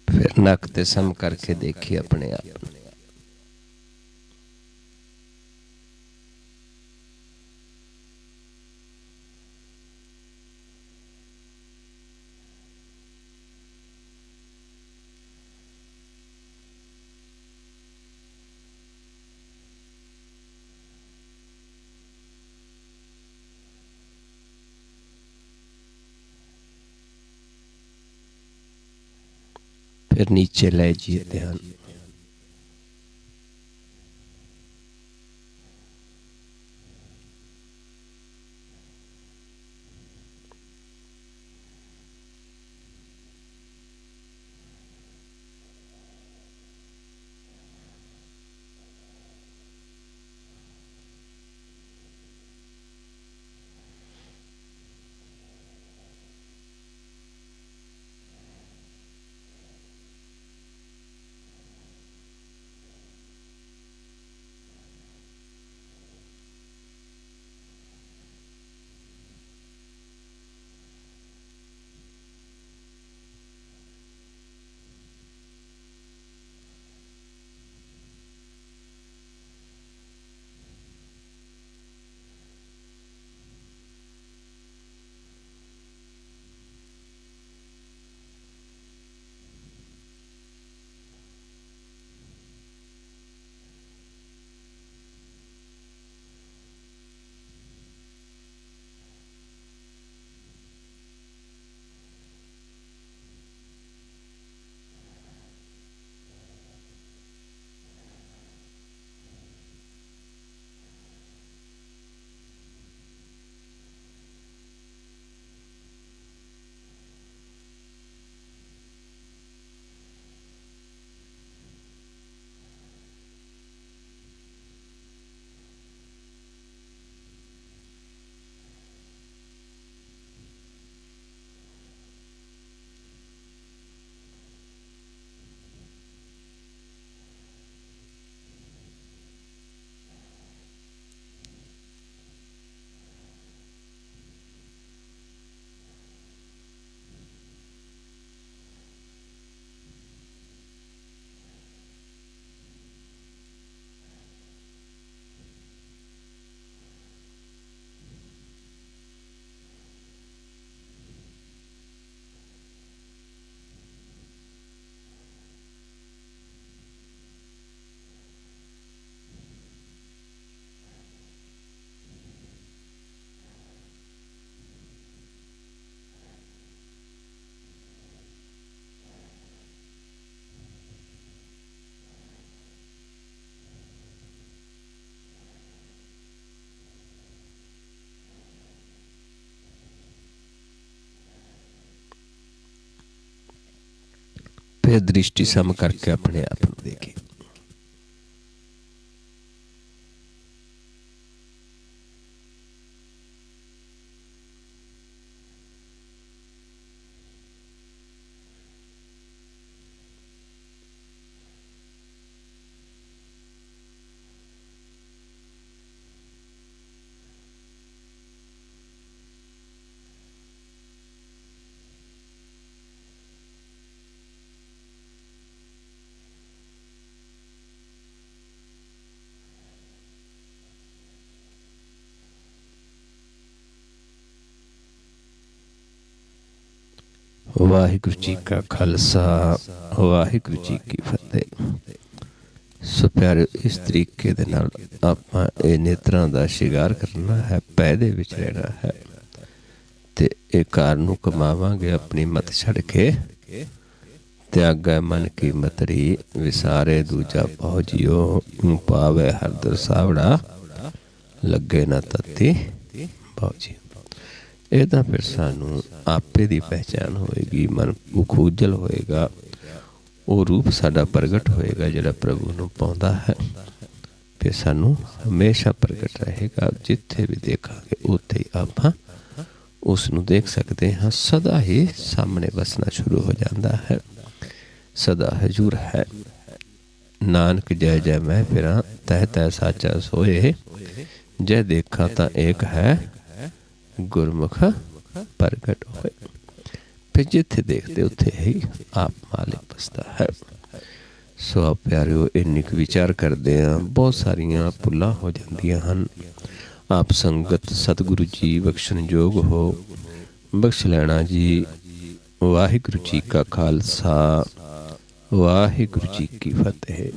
फिर नक ते सम करके देखिए अपने आप। फिर नीचे ले जाइए ध्यान। फिर दृष्टि सम करके अपने आप को देखे। वाहिगुरु जी का खालसा, वाहिगुरु जी की फतेह। सो प्यारे, इस तरीके दे नाल आपां इह नेत्रां दा शिंगार करना है, पै दे विच रहना है ते इह कार नूं कमावांगे अपनी मत छड़ के। त्यागै मन की मतरी, विसारे दूजा पाओ जियो। पावे हरदर सावड़ा, लगे ना तत्ती पाओ जियो। ਇਹ ਤਾਂ ਫਿਰ ਸਾਨੂੰ ਆਪੇ ਦੀ ਪਹਿਚਾਣ ਹੋਏਗੀ, ਮਨ ਖੂਜਲ ਹੋਏਗਾ, ਉਹ ਰੂਪ ਸਾਡਾ ਪ੍ਰਗਟ ਹੋਏਗਾ ਜਿਹੜਾ ਪ੍ਰਭੂ ਨੂੰ ਪਾਉਂਦਾ ਹੈ। ਫਿਰ ਸਾਨੂੰ ਹਮੇਸ਼ਾ ਪ੍ਰਗਟ ਰਹੇਗਾ। ਜਿੱਥੇ ਵੀ ਦੇਖਾਂਗੇ ਉੱਥੇ ਹੀ ਆਪਾਂ ਉਸ ਨੂੰ ਦੇਖ ਸਕਦੇ ਹਾਂ। ਸਦਾ ਹੀ ਸਾਹਮਣੇ ਵਸਣਾ ਸ਼ੁਰੂ ਹੋ ਜਾਂਦਾ ਹੈ। ਸਦਾ ਹਜ਼ੂਰ ਹੈ। ਨਾਨਕ ਜੈ ਜੈ ਮੈਂ ਫਿਰਾਂ, ਤਹਿ ਤਹਿ ਸਾਚਾ ਸੋਏ। ਜੈ ਦੇਖਾਂ ਤਾਂ ਏਕ ਹੈ, गुरमुख प्रगट होए। फिर जिथे देखते उत्थे ही आप मालिक बसता है। सो आप प्यारिओ, इन्नी क विचार करते हैं, बहुत सारिया भुल्लां हो जांदियां हन। आप संगत सतगुरु जी बख्शण योग हो, बख्श लैना जी। वाहिगुरु जी का खालसा, वाहिगुरु जी की फतेह।